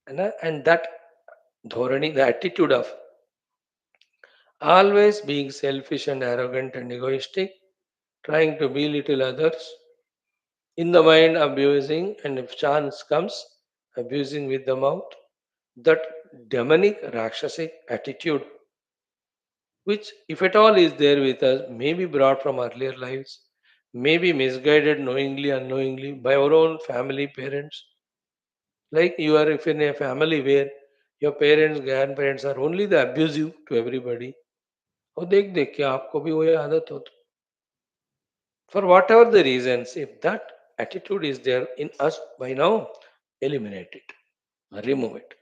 Speaker 1: है ना. And that धोरणी, the attitude of always being selfish and arrogant and egoistic, trying to belittle others, in the mind abusing, and if chance comes, abusing with the mouth. That demonic, rakshasic attitude, which, if at all is there with us, may be brought from earlier lives, may be misguided knowingly, unknowingly by our own family, parents. Like you are if in a family where your parents, grandparents are only the abusive to everybody, और देख देख के आपको भी वही आदत हो. For whatever the reasons, if that attitude is there in us by now, eliminate it, remove it.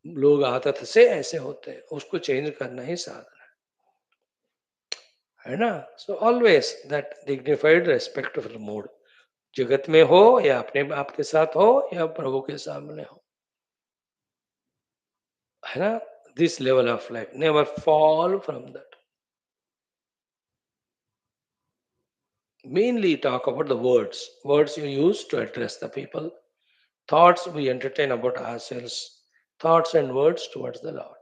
Speaker 1: लोग आदत से ऐसे होते हैं, उसको चेंज करना ही साधना है ना. So always that dignified respectful mood, जगत में हो या अपने आपके साथ हो या प्रभु के सामने हो, है ना. This level of life, never fall from that. Mainly talk about the words you use to address the people, thoughts we entertain about ourselves, thoughts and words towards the Lord.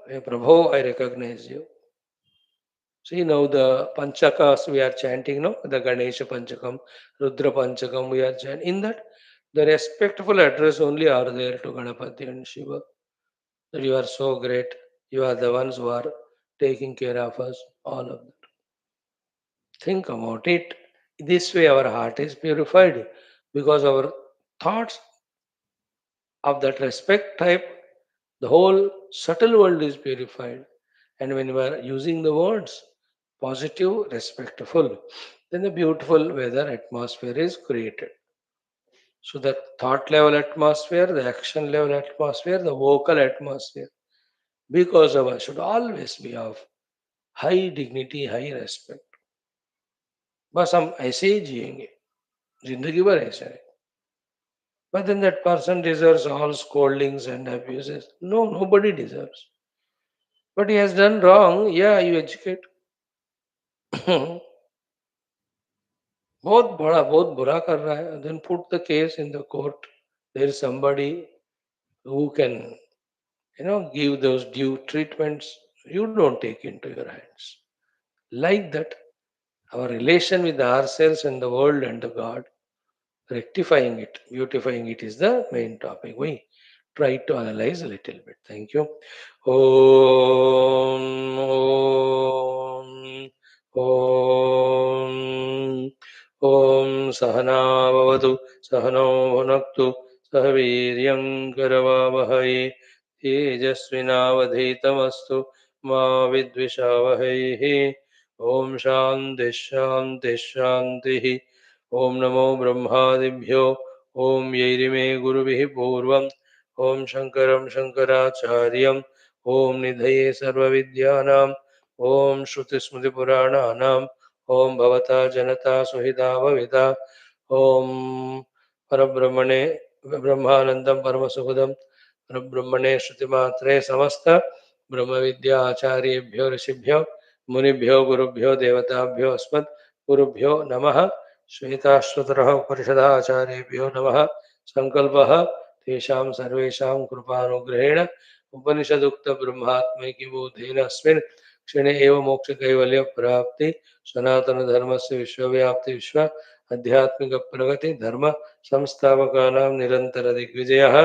Speaker 1: Hey Prabhu, I recognize you. See now the Panchakas we are chanting, no? The Ganesha Panchakam, Rudra Panchakam we are chanting. In that, the respectful address only are there to Ganapati and Shiva. That you are so great. You are the ones who are taking care of us, all of that. Think about it. This way our heart is purified because our thoughts of that respect type, the whole subtle world is purified. And when we are using the words positive, respectful, then the beautiful weather atmosphere is created. So the thought level atmosphere, the action level atmosphere, the vocal atmosphere, because of us should always be of high dignity, high respect. बस हम ऐसे ही जिएंगे, जिंदगी भर ऐसे है. But then that person deserves all scoldings and abuses. No, nobody deserves. But he has done wrong. Yeah, you educate. बहुत बुरा कर रहा है. Then put the case in the court. There is somebody who can, give those due treatments. You don't take into your hands. Like that, our relation with ourselves and the world and the God, rectifying it, beautifying it is the main topic. We try to analyze a little bit. Thank you. Om, Om, Om, Om Sahana Bhavatu, Sahano Bhunaktu, Sahaviryam Karavavahai, Tejasvinavadhitamastu, Ma Vidvishavahai. Om Shanti Shanti Shanti. ओम नमो ब्रह्मादिभ्यो ओम यैरिमे गुरुभिः पूर्वम् ओम शंकरं शंकराचार्यम् ओम निधये सर्वविद्यानाम् ओम श्रुतिस्मृतिपुराणानाम् ओम भवता जनता सुहिता भविता ओम परब्रह्मणे ब्रह्मानन्दं परमसुखदं परब्रह्मणे श्रुतिमात्रे समस्त ब्रह्मविद्या आचार्येभ्यो ऋषिभ्यो मुनिभ्यो गुरुभ्यो देवताभ्यो अस्मत् गुरुभ्यो नमः. श्वेताश्वतरः उपनिषदाचार्येभ्यो नमः. संकल्पः तेषां सर्वेषां कृपानुग्रहेण उपनिषदुक्त ब्रह्मात्मैक्यबोधेन अस्मिन् क्षणे एव मोक्षकैवल्य प्राप्ति सनातन धर्मस्य विश्वव्याप्ति विश्व आध्यात्मिक प्रगति धर्म संस्थापकानां निरंतर दिग्विजयः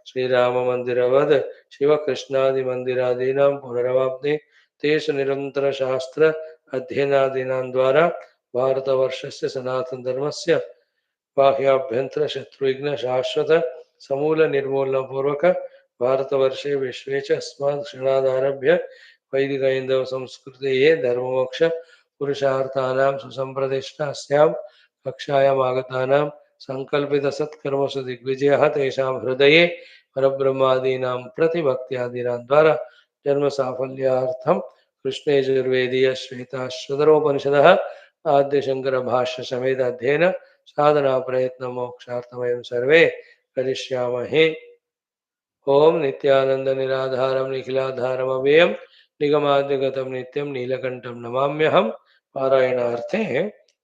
Speaker 1: श्रीराम मंदिरवद शिव कृष्णादि मंदिरादीनां पुनरवाप्ति तेषु निरंतर शास्त्र अध्ययनादीनां द्वारा भारतवर्षस्य सनातन धर्मस्य बाह्याभ्यंतर शत्रुघ्न शाश्वत समूल निर्मूलन पूर्वक भारतवर्षे विश्वे च अस्मात् क्षणादारभ्य वैदिक हिंदव संस्कृते ये धर्ममोक्ष पुरुषार्थानां सुसंप्रतिष्ठास्यां कक्षायाम् आगतानां संकल्पित सत्कर्मसु दिग्विजयः तेषां हृदये परब्रह्मादीनां प्रतिभक्त्यादीनां द्वारा जन्म साफल्यार्थं कृष्णे यजुर्वेदीय श्वेताश्वतरोपनिषदः आद्य शंकर भाष्य समेत अध्ययन साधना प्रयत्न मोक्षार्थमयं सर्वे करिष्यामहे. ओम नित्यानंद निराधारम निखिलाधारम अव्ययम निगमाद्यगतम नित्यम Neelakantham नमाम्यहम. पारायणार्थे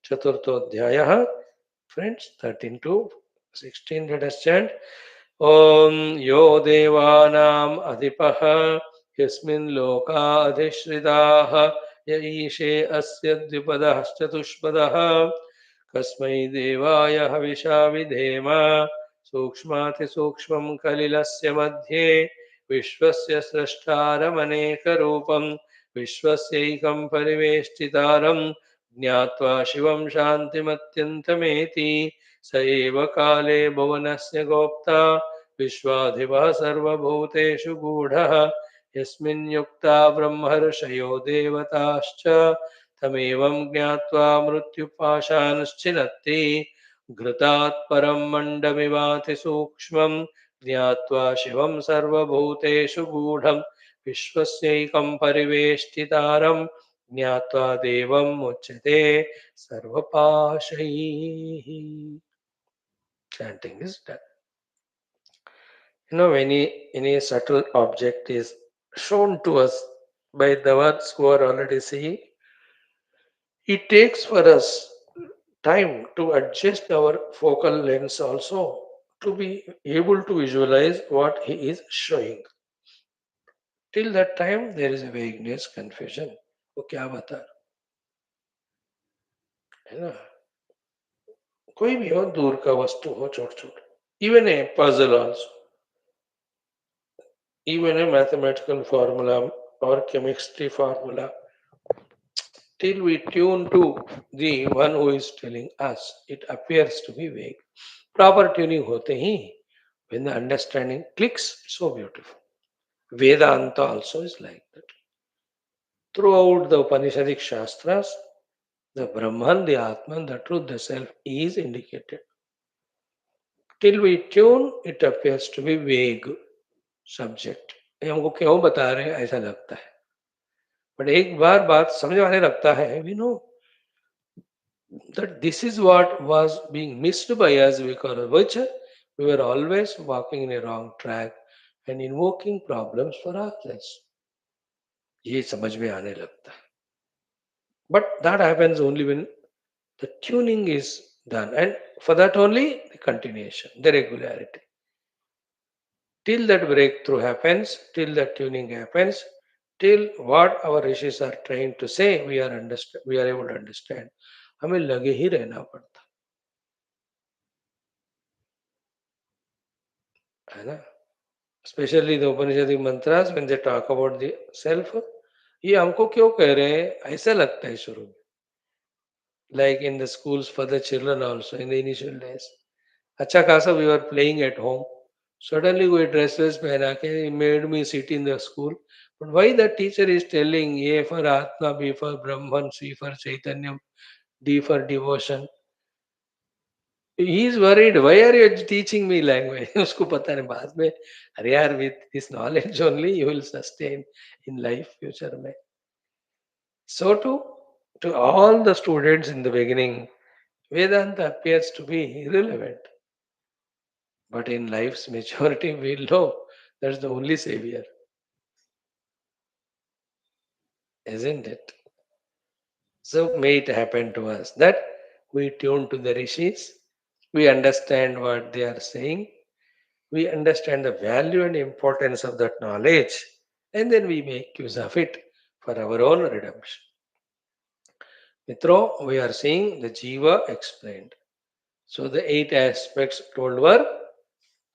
Speaker 1: चतुर्थोध्याय. Friends, 13 to 16, let us chant. Om yo devanam adipah yasmin loka adhishritaah ya ishe asya dvipadah chatushpadah कस्मै देवाय हविषा विधेम सूक्ष्मातिसूक्ष्मं कलिलस्य मध्ये विश्वस्य स्रष्टारमनेकरूपं विश्वस्यैकं परिवेष्टितारं ज्ञात्वा शिवं शान्तिमत्यन्तमेति स एव काले भुवनस्य गोप्ता विश्वाधिपः सर्वभूतेषु गूढः यस्मिन् युक्ता ब्रह्मर्षयो देवताश्च तमेवं ज्ञात्वा मृत्युपाशान्श्चिनत्ति घृतात् परं मण्डमिवाति सूक्ष्मं ज्ञात्वा शिवं सर्वभूतेषु गूढं विश्वस्यैकं परिवेष्टितारं ज्ञात्वा देवं मुच्यते सर्वपाशैः. Chanting is done. When any subtle object is shown to us by the ones who are already seeing, it takes for us time to adjust our focal lens also to be able to visualize what he is showing. Till that time, there is a vagueness, confusion. वो क्या बता रहा है ना? कोई भी हो, दूर का वस्तु हो, छोट छोट. Even a puzzle also, even a mathematical formula or chemistry formula, till we tune to the one who is telling us, it appears to be vague. Proper tuning होते ही, when the understanding clicks, so beautiful. Vedanta also is like that. Throughout the Upanishadic Shastras, the Brahman, the Atman, the truth, the self is indicated. Till we tune, it appears to be vague subject. ये हमको क्यों बता रहे हैं ऐसा लगता है. But एक बार बात समझ में आने लगता है, we know that this is what was being missed by us, because of which we were always walking in a wrong track and invoking problems for ourselves. ये समझ में आने लगता है. But that happens only when the tuning is done, and for that only the continuation, the regularity. Till that breakthrough happens, till that tuning happens, till what our rishis are trying to say, we are able to understand. हमें लगे ही रहना पड़ता है ना. Especially the Upanishadic mantras, when they talk about the self, ये हमको क्यों कह रहे हैं ऐसा लगता है शुरू में. Like in the schools for the children also, in the initial days. अच्छा खासा we were playing at home. Suddenly कोई dresses पहना के made me sit in the school. But why the teacher is telling A for Atma, B for Brahman, C for Chaitanya, D for devotion? He is worried. Why are you teaching me language? उसको पता नहीं बाद में. अरे यार, with this knowledge only you will sustain in life future में. So to all the students in the beginning, Vedanta appears to be irrelevant. But in life's maturity, we'll know that's the only savior, isn't it? So may it happen to us that we tune to the rishis, we understand what they are saying, we understand the value and importance of that knowledge, and then we make use of it for our own redemption. Mitro, we are seeing the Jiva explained. So the 8 aspects told were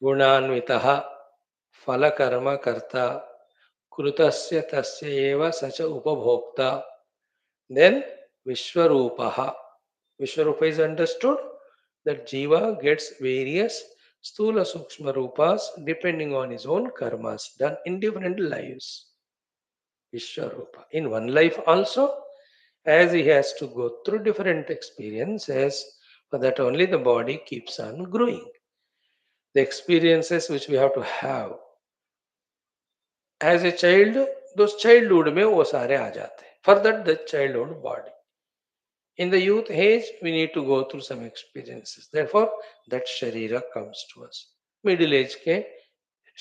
Speaker 1: Gunanvitaha, Falakarma Karta, Krutasya Tasya Eva Sacha Upabhokta. Then Vishwarupaha. Vishwarupa is understood that Jiva gets various Stula Sukshma Rupas depending on his own karmas done in different lives. Vishwarupa. In one life also, as he has to go through different experiences, for that only the body keeps on growing. The experiences which we have to have as a child, those childhood में वो सारे आ जाते हैं. For that the childhood body. In the youth age, we need to go through some experiences. Therefore, that sharira comes to us. Middle age के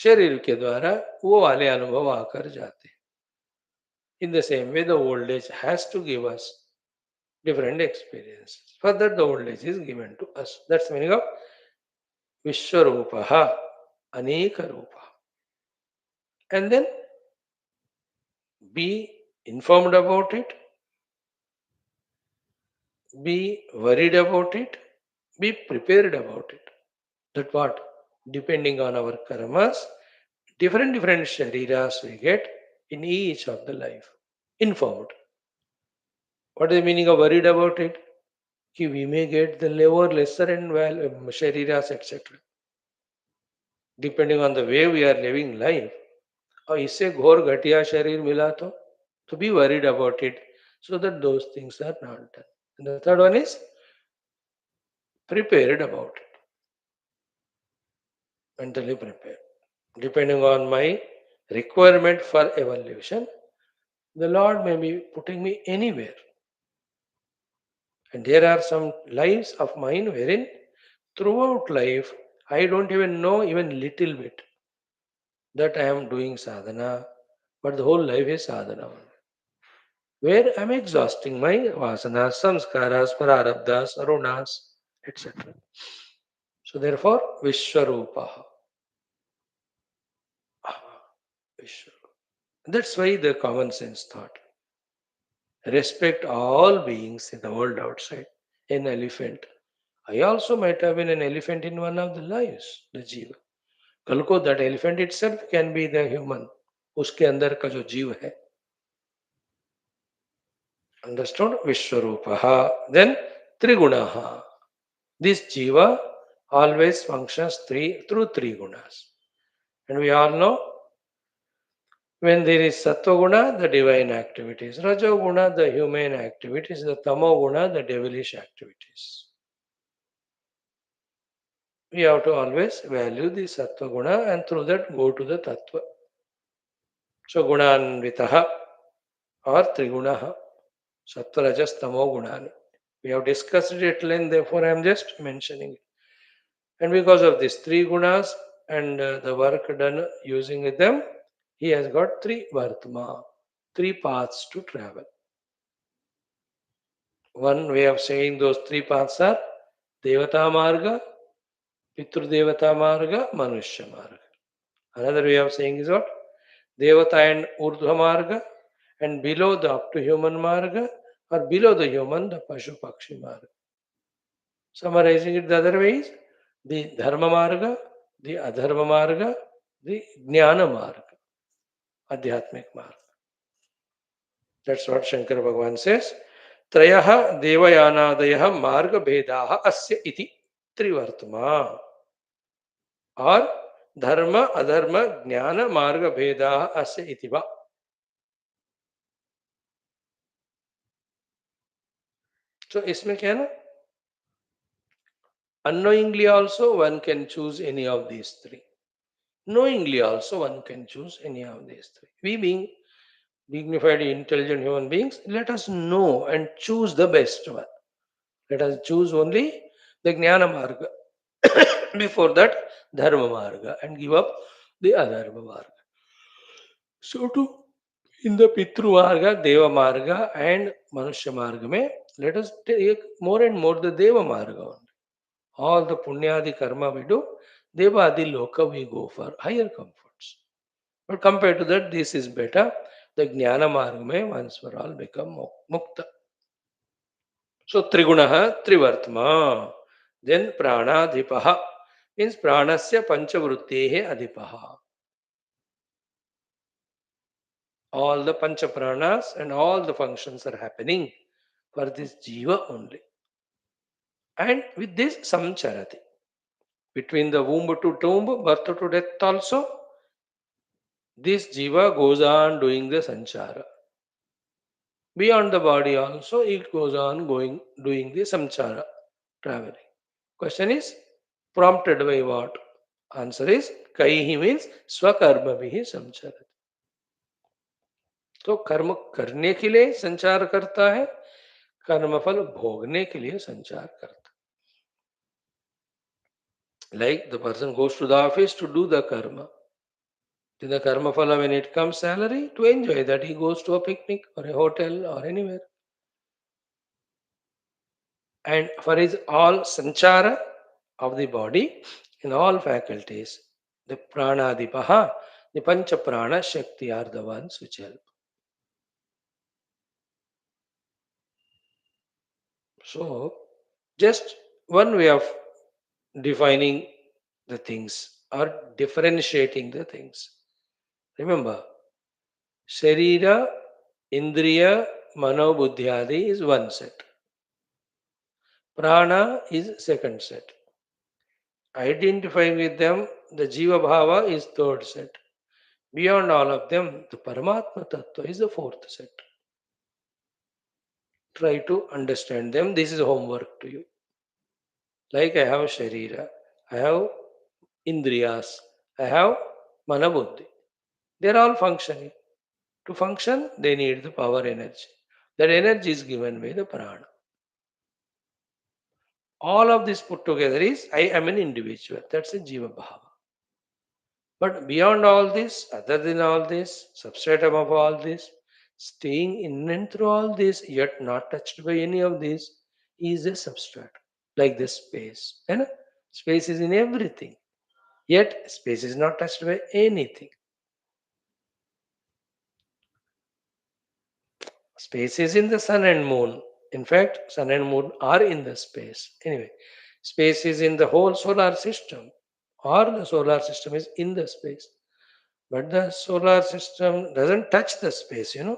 Speaker 1: शरीर के द्वारा वो वाले अनुभव आकर जाते हैं. In the same way, the old age has to give us different experiences. For that, the old age is given to us. That's the meaning of Vishwarupaha, Aneka Rupa. And then be informed about it, be worried about it, be prepared about it. That what? Depending on our karmas, different shariras we get in each of the life. Informed. What is the meaning of worried about it? Ki we may get the lower, lesser and shariras, etc. Depending on the way we are living life. और इससे घोर घटिया शरीर मिला तो be worried about it so that those things are not done. And the third one is prepared about it, mentally prepared. Depending on my requirement for evolution, the Lord may be putting me anywhere. And there are some lives of mine wherein throughout life I don't even know even little bit that I am doing sadhana, but the whole life is sadhana. Where I am exhausting my vasanas, samskaras, prarabdhas, arunas, etc. So therefore, Vishwarupaha. Vishwarupa. That's why the common sense thought. Respect all beings in the world outside. An elephant. I also might have been an elephant in one of the lives, the jiva. कल को that elephant itself can be the human. उसके अंदर का जो जीव है. Understood? Vishwarupaha. Then Trigunaha. This jiva always functions through three gunas. And we all know when there is sattva guna, the divine activities, rajo guna, the human activities, the tamo guna, the devilish activities. We have to always value the sattva guna and through that go to the tattva. So gunanvitaha or trigunaha, sattva rajas tamo gunani. We have discussed it at length, therefore I am just mentioning it. And because of these three gunas and the work done using them, he has got three vartma, three paths to travel. One way of saying those three paths are Devata Marga, Pitru Devata Marga, Manushya Marga. Another way of saying is what? Devata and Urdhva Marga, and below the up to human Marga, or below the human, the Pashu Pakshi Marga. Summarizing it the other way is the Dharma Marga, the Adharma Marga, the Jnana Marga, Adhyatmic Marga. That's what Shankara Bhagavan says. Trayaha Devayanadayaha Marga Bhedaha Asya Iti Trivartma. और धर्म अधर्म ज्ञान मार्ग भेदा अस्य इतिवा. So इसमें क्या है ना, unknowingly also one can choose any of these three, knowingly also one can choose any of these three. We being dignified intelligent human beings, let us know and choose the best one. Let us choose only the jnana marga before that dharma marga and give up the adharma marga. So to in the Pitru Marga, Deva Marga, and Manushya Marga, mein, let us take more and more the Deva Marga only. All the Punyadi karma we do, Deva Adi Loka we go for higher comforts. But compared to that, this is better. The Jnana Marga mein once for all become Mukta. So Trigunaha, Trivartma. Then Pranadhipaha means Pranasya Panchavrittehe Adhipaha. All the pancha pranas and all the functions are happening for this jiva only. And with this samcharati. Between the womb to tomb, birth to death also, this jiva goes on doing the sanchara. Beyond the body also, it goes on doing the samchara, traveling. Question is, prompted by what? Answer is, kaihi means swakarma bhi samcharati. तो कर्म करने के लिए संचार करता है, कर्मफल भोगने के लिए संचार करता. Like the person goes to the office to do the karma. To the karma phala, when it comes salary, to enjoy that, he goes to a picnic or a hotel or anywhere. And for his all sanchara of the body in all faculties, the pranadipaha, the pancha prana shakti are the ones which help. So, just one way of defining the things or differentiating the things. Remember, Sharira, Indriya, Mano, Buddhyadi is one set. Prana is second set. Identifying with them, the Jiva Bhava is third set. Beyond all of them, the Paramatma Tattva is the fourth set. Try to understand them. This is homework to you. Like I have Sharira, I have Indriyas, I have Manabuddhi. They are all functioning. To function, they need the power energy. That energy is given by the prana. All of this put together is I am an individual. That's a Jiva Bhava. But beyond all this, other than all this, substratum of all this, staying in and through all this, yet not touched by any of this, is a substrate. Like this space. And space is in everything. Yet space is not touched by anything. Space is in the sun and moon. In fact, sun and moon are in the space. Anyway, space is in the whole solar system, or the solar system is in the space. But the solar system doesn't touch the space, you know.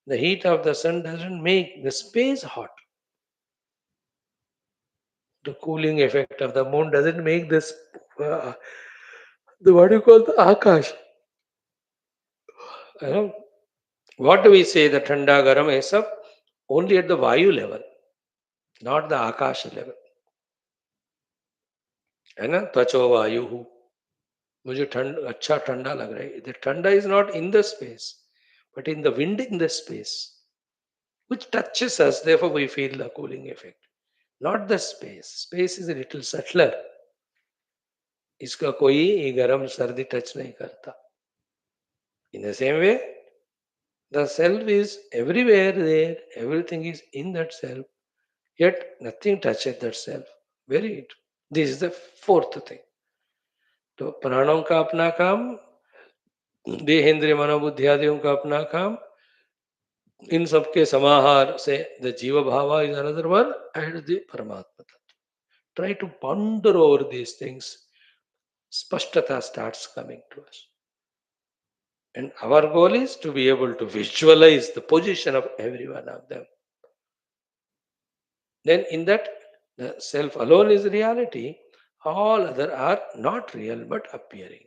Speaker 1: The heat of the sun doesn't make the space hot. The cooling effect of the moon doesn't make this, the what do you call the akash. You know, what do we say? The thanda garam is up only at the vayu level, not the akash level. है ना त्वचो वायु मुझे ठंड अच्छा ठंडा लग रहा है the ठंडा is not in the space but in the wind in the space which touches us therefore we feel the cooling effect not the space is a little subtler इसका कोई ये गरम सर्दी टच नहीं करता in the same way the self is everywhere there everything is in that self yet nothing touches that self very this is the fourth thing तो प्राणों का अपना काम देहेंद्रिय मनोबुद्धि आदियों का अपना काम इन सबके समाहार से the jeev bhav is another one and the paramatma tattva try to ponder over these things spashtata starts coming to us and our goal is to be able to visualize the position of every one of them then in that the self alone is reality all other are not real but appearing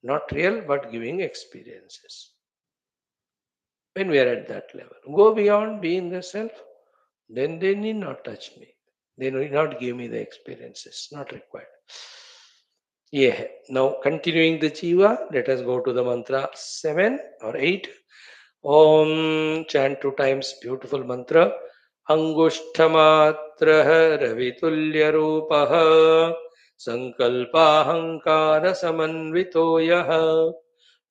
Speaker 1: not real but giving experiences when we are at that level go beyond being the self then they need not touch me. They need not give me the experiences. Not required. Yeah. Now continuing the Jiva, let us go to the mantra 7 or 8. Om chant 2 times beautiful mantra. Angushthamatrah ravitulya rupaha sankalpahankara samanvito yaha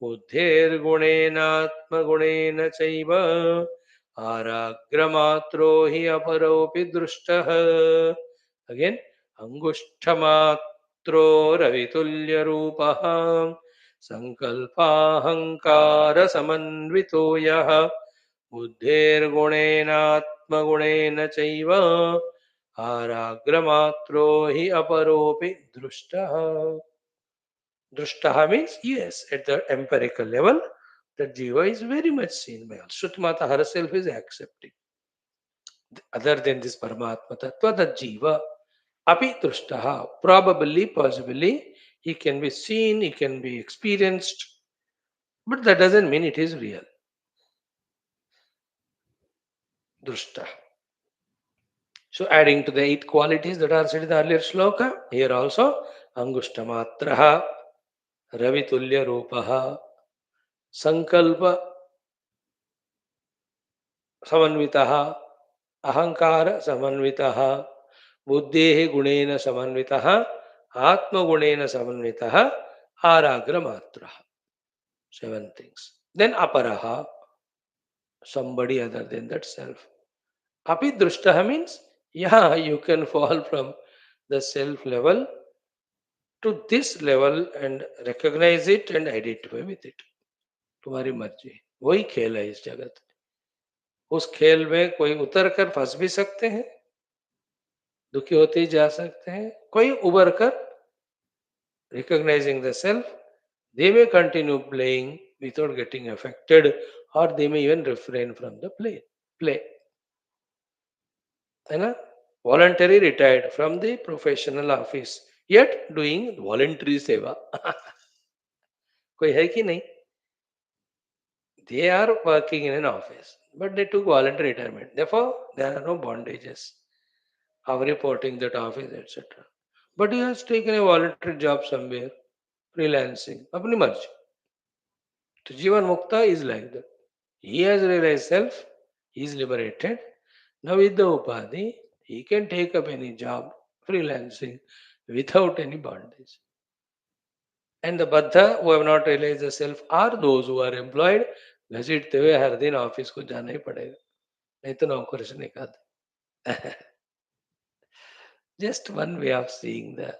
Speaker 1: बुद्धेर्गुणेनात्मगुणेन चैव आराग्रमात्रो हि अपरोऽपि दृष्टः again अंगुष्ठमात्रो रवितुल्यरूपः संकल्पाहंकारसमन्वितो यः बुद्धेर्गुणेनात्मगुणेन चैव आराग्रमात्रो हि अपरोऽपि दृष्टः Drishtaha means yes, at the empirical level, that Jiva is very much seen by all. Shruti Mata herself is accepting. Other than this Paramatma Tattva, the Jiva, Api Drishtaha, probably, possibly, he can be seen, he can be experienced, but that doesn't mean it is real. Drishtaha. So adding to the 8 qualities that are said in the earlier shloka, here also, Angushthamatraha, Ravitulya Rupaha, Sankalpa समन्वितः अहंकार समन्वितः बुद्धेः गुणेन समन्वितः आत्मगुणेन समन्वितः आराग्रमात्रः Seven things. Then aparaha, somebody other than that self. Api drushtaha means, yeah, you can fall from the self level to this level and recognize it and identify with it. तुम्हारी मर्जी, वही खेल है इस जगत। उस खेल में कोई उतर कर फंस भी सकते हैं, दुखी होते ही जा सकते हैं, कोई उबर कर recognizing the self, they may continue playing without getting affected, or they may even refrain from the play, है ना? Voluntary retired from the professional office, yet doing voluntary seva. कोई है कि नहीं? They are working in an office, but they took voluntary retirement. Therefore, there are no bondages of reporting that office, etc. But he has taken a voluntary job somewhere, freelancing, अपनी मर्जी. तो जीवन मुक्ता is like that. He has realized self, he is liberated. Now with the upadhi, he can take up any job, freelancing, without any bondage. And the baddha who have not realized the self are those who are employed. घसीटते हुए हर दिन office को जाना ही पड़ेगा, नहीं तो नौकरी से निकाल. Just one way of seeing the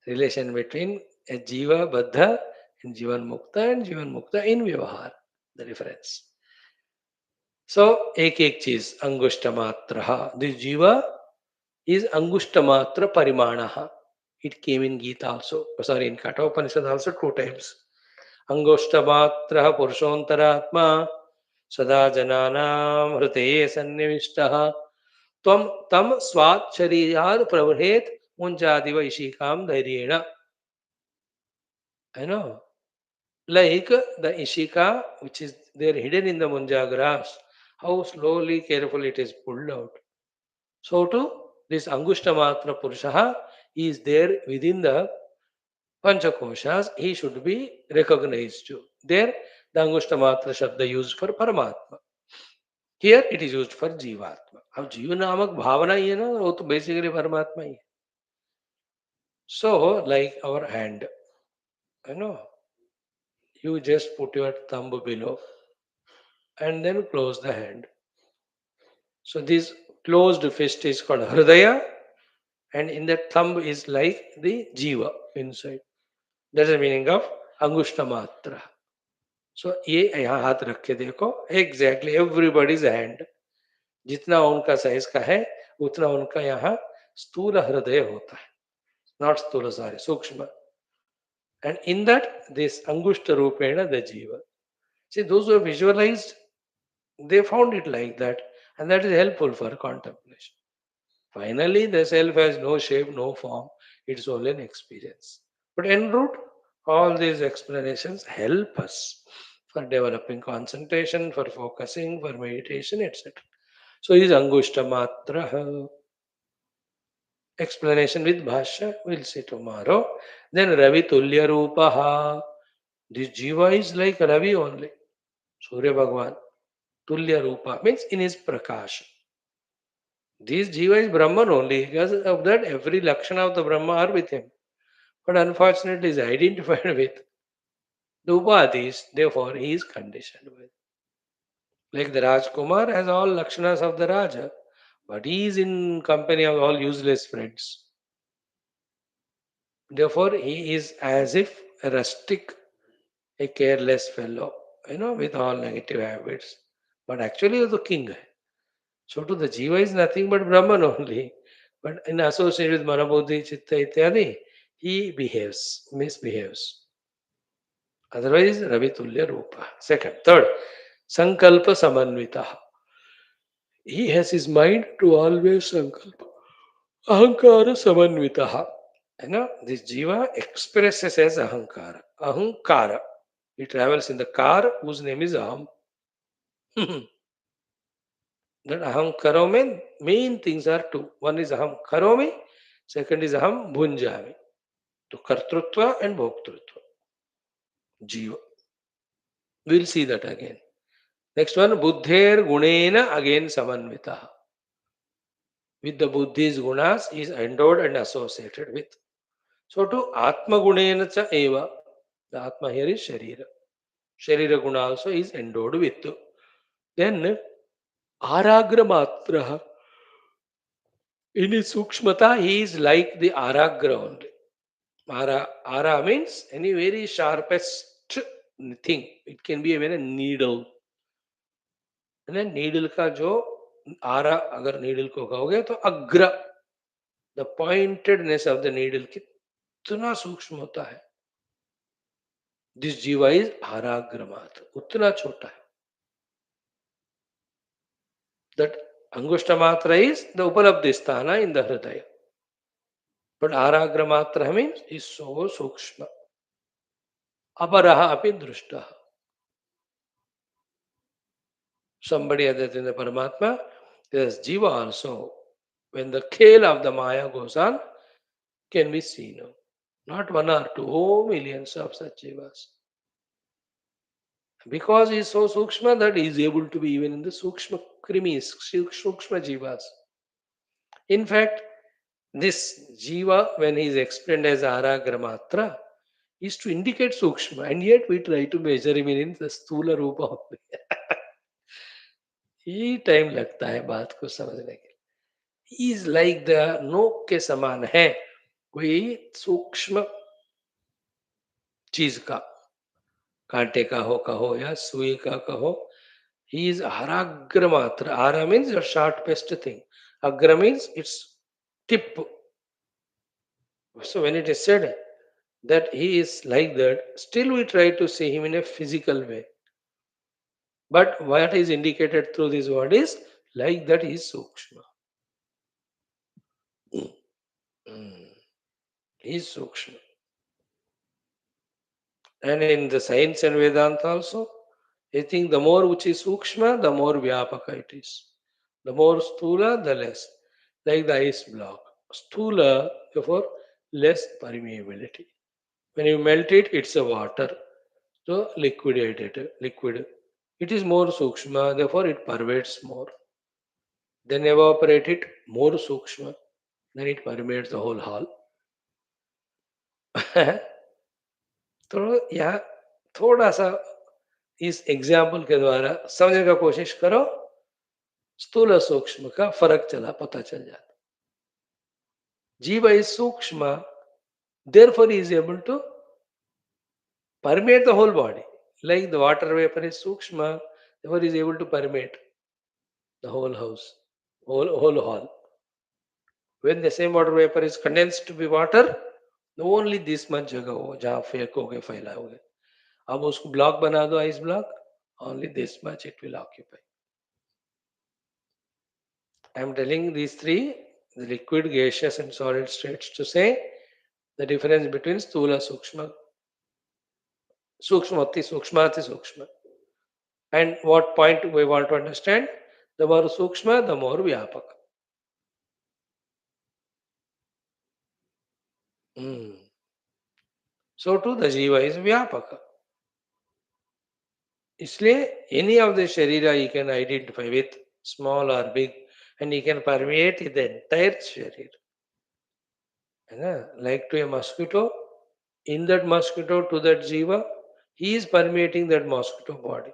Speaker 1: relation between a jiva baddha and jivan mukta in vyavahar, the difference. So एक चीज अंगुष्टमात्र. This jiva is angushtamatra parimanaha. It came in Gita also. Sorry, in Katha Upanishad also two times. Angushtamatra purushontaraatma sada jananam hruteye sannivishtaha tvam tam swat shariyad pravret munjadiva ishikam dhairyena. I know. Like the ishika which is there hidden in the munja grass, how slowly, carefully it is pulled out. So too, this Angushtamatra Purushaha is there within the Panchakoshas, he should be recognized too. There, the Angushtamatra Shabda used for Paramatma. Here it is used for Jivatma. अब जीव नामक भावना ही है ना, वो तो basically परमात्मा ही है. So, like our hand, you know, you just put your thumb below and then close the hand. So this closed fist is called Hridaya, and in that thumb is like the Jiva inside. That's the meaning of Angushtamatra. So ये यहाँ हाथ रख के देखो, exactly everybody's hand जितना उनका size का है उतना उनका यहाँ स्थूल हृदय होता है, नॉट स्थूल सॉरी सूक्ष्म. And in that this angushta rupena the jiva. See, those who have visualized, they found it like that, and that is helpful for contemplation. Finally, the self has no shape, no form, it's only an experience. But en route, all these explanations help us for developing concentration, for focusing, for meditation, etc. So, is Angushta Matra explanation with Bhashya, we'll see tomorrow. Then Ravi Tulya Rupaha. This Jiva is like Ravi only, Surya Bhagwan. Tulya Rupa means in his Prakash. This Jiva is Brahman only. Because of that, every Lakshana of the Brahma are with him. But unfortunately, is identified with the Upadhis, therefore, he is conditioned with. Like the Rajkumar has all Lakshanas of the Raja, but he is in company of all useless friends. Therefore, he is as if a rustic, a careless fellow, with all negative habits. But actually, he is the king. So, to the Jiva is nothing but Brahman only. But in association with Manabuddhi, Chitta, Ityadi, he misbehaves. Otherwise, Ravi Tulya Rupa. Second. Third, Sankalpa Samanvita. He has his mind to always Sankalpa. Ahankara Samanvita. This Jiva expresses as Ahankara. Ahankara. He travels in the car whose name is Aham. That Aham Karome, main things are two. One is Aham Karome, second is Aham Bhunjami. To Kartrutva and Bhoktrutva. Jiva. We'll see that again. Next one, Buddher Gunena again Samanvita. With the Buddhi's gunas is endowed and associated with. So to Atma Gunena cha eva. The Atma here is Sharira. Sharira guna also is endowed with. Then Aragra Matra. In his Sukshmata, he is like the Aragra only. Ara means any very sharpest thing. It can be even a needle. है needle का जो आरा अगर needle को कहोगे तो अग्र the pointedness of the needle कितना सूक्ष्म होता है. दिस जीवा इज आराग्र मात्र उतना छोटा है. दैट अंगुष्ठ मात्र इज द उपलब्धि स्थान इन द हृदय. बट आराग्र मात्र मीन्स इज सो सूक्ष्म. अपरः अपि दृष्टः. Somebody other than the Paramatma, there's Jiva also. When the kale of the Maya goes on, can be seen. Not one or two, millions of such Jivas. Because he is so Sukshma that he is able to be even in the Sukshma Krimis, Sukshma Jivas. In fact, this Jiva, when he is explained as Aragra is to indicate Sukshma, and yet we try to measure him in the Stula Rupa only. ये time लगता है बात को समझने के लिए. Is like the नोक के समान है कोई सूक्ष्म चीज का, कांटे का हो कहो या सुई का कहो. ही इज आराग्र मात्र. आरा मीन्स द शार्पेस्ट थिंग. अग्र means its tip. So when it is said that he is like that, still we try to see him in a physical way. But what is indicated through this word is like that he is Sukshma. He is Sukshma. And in the science and Vedanta also, I think the more which is Sukshma, the more Vyapaka it is. The more Stula, the less. Like the ice block. Stula, therefore, less permeability. When you melt it, it's a water. So liquid. It is more Sukshma, therefore it pervades more. Then evaporate it, more Sukshma. Then it permeates the whole hall. तो यहाँ थोड़ा सा इस example के द्वारा समझने का कोशिश करो. स्थूल और सूक्ष्म का फर्क पता चल जाता. जीव इज सूक्ष्म, therefore he is able to permeate the whole body. Like the water vapor is sukshma, therefore he is able to permeate the whole house, whole hall. When the same water vapor is condensed to be water, only this much जगह हो जहाँ फेंकोगे फैलाओगे. अब उसको block बना दो, ice block, only this much it will occupy. I am telling these three, the liquid, gaseous and solid states, to say the difference between sthula, sukshma, sukshmati, sukshmati, sukshma. And what point we want to understand? The more sukshma, the more vyapaka. So too the jiva is vyapaka. इसलिए any of the sharira you can identify with, small or big, and you can permeate the entire sharir. Like to a mosquito, in that mosquito to that jiva, he is permeating that mosquito body.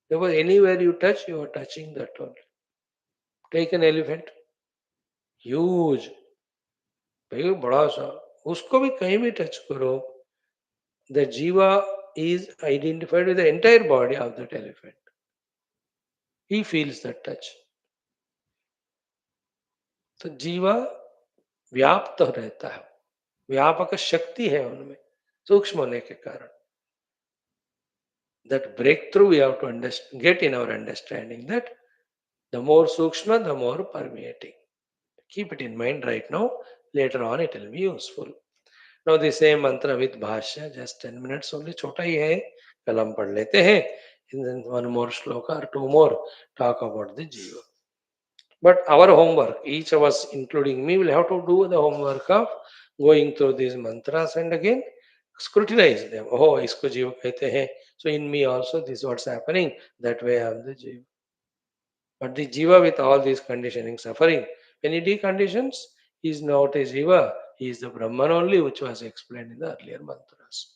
Speaker 1: Therefore, anywhere you touch, you are touching that only. Take an elephant, huge, भाई बड़ा सा, उसको भी कहीं भी touch करो, the jiva is identified with the entire body of that elephant. He feels that touch. तो जीवा व्याप्त रहता है, व्यापक शक्ति है उनमें सूक्ष्म होने के कारण. That breakthrough we have to get in our understanding that the more sukshma, the more permeating. Keep it in mind right now. Later on, it will be useful. Now the same mantra with Bhashya, just 10 minutes only, छोटा ही है, कल हम पढ़ लेते हैं. And then one more shloka or two more talk about the jiva. But our homework, each of us, including me, will have to do the homework of going through these mantras and again scrutinize them. Oh, isko jiva कहते हैं. So in me also, this is what's happening. That way I am the jiva. But the jiva with all these conditioning suffering, when he deconditions, he is not a jiva. He is the Brahman only, which was explained in the earlier mantras.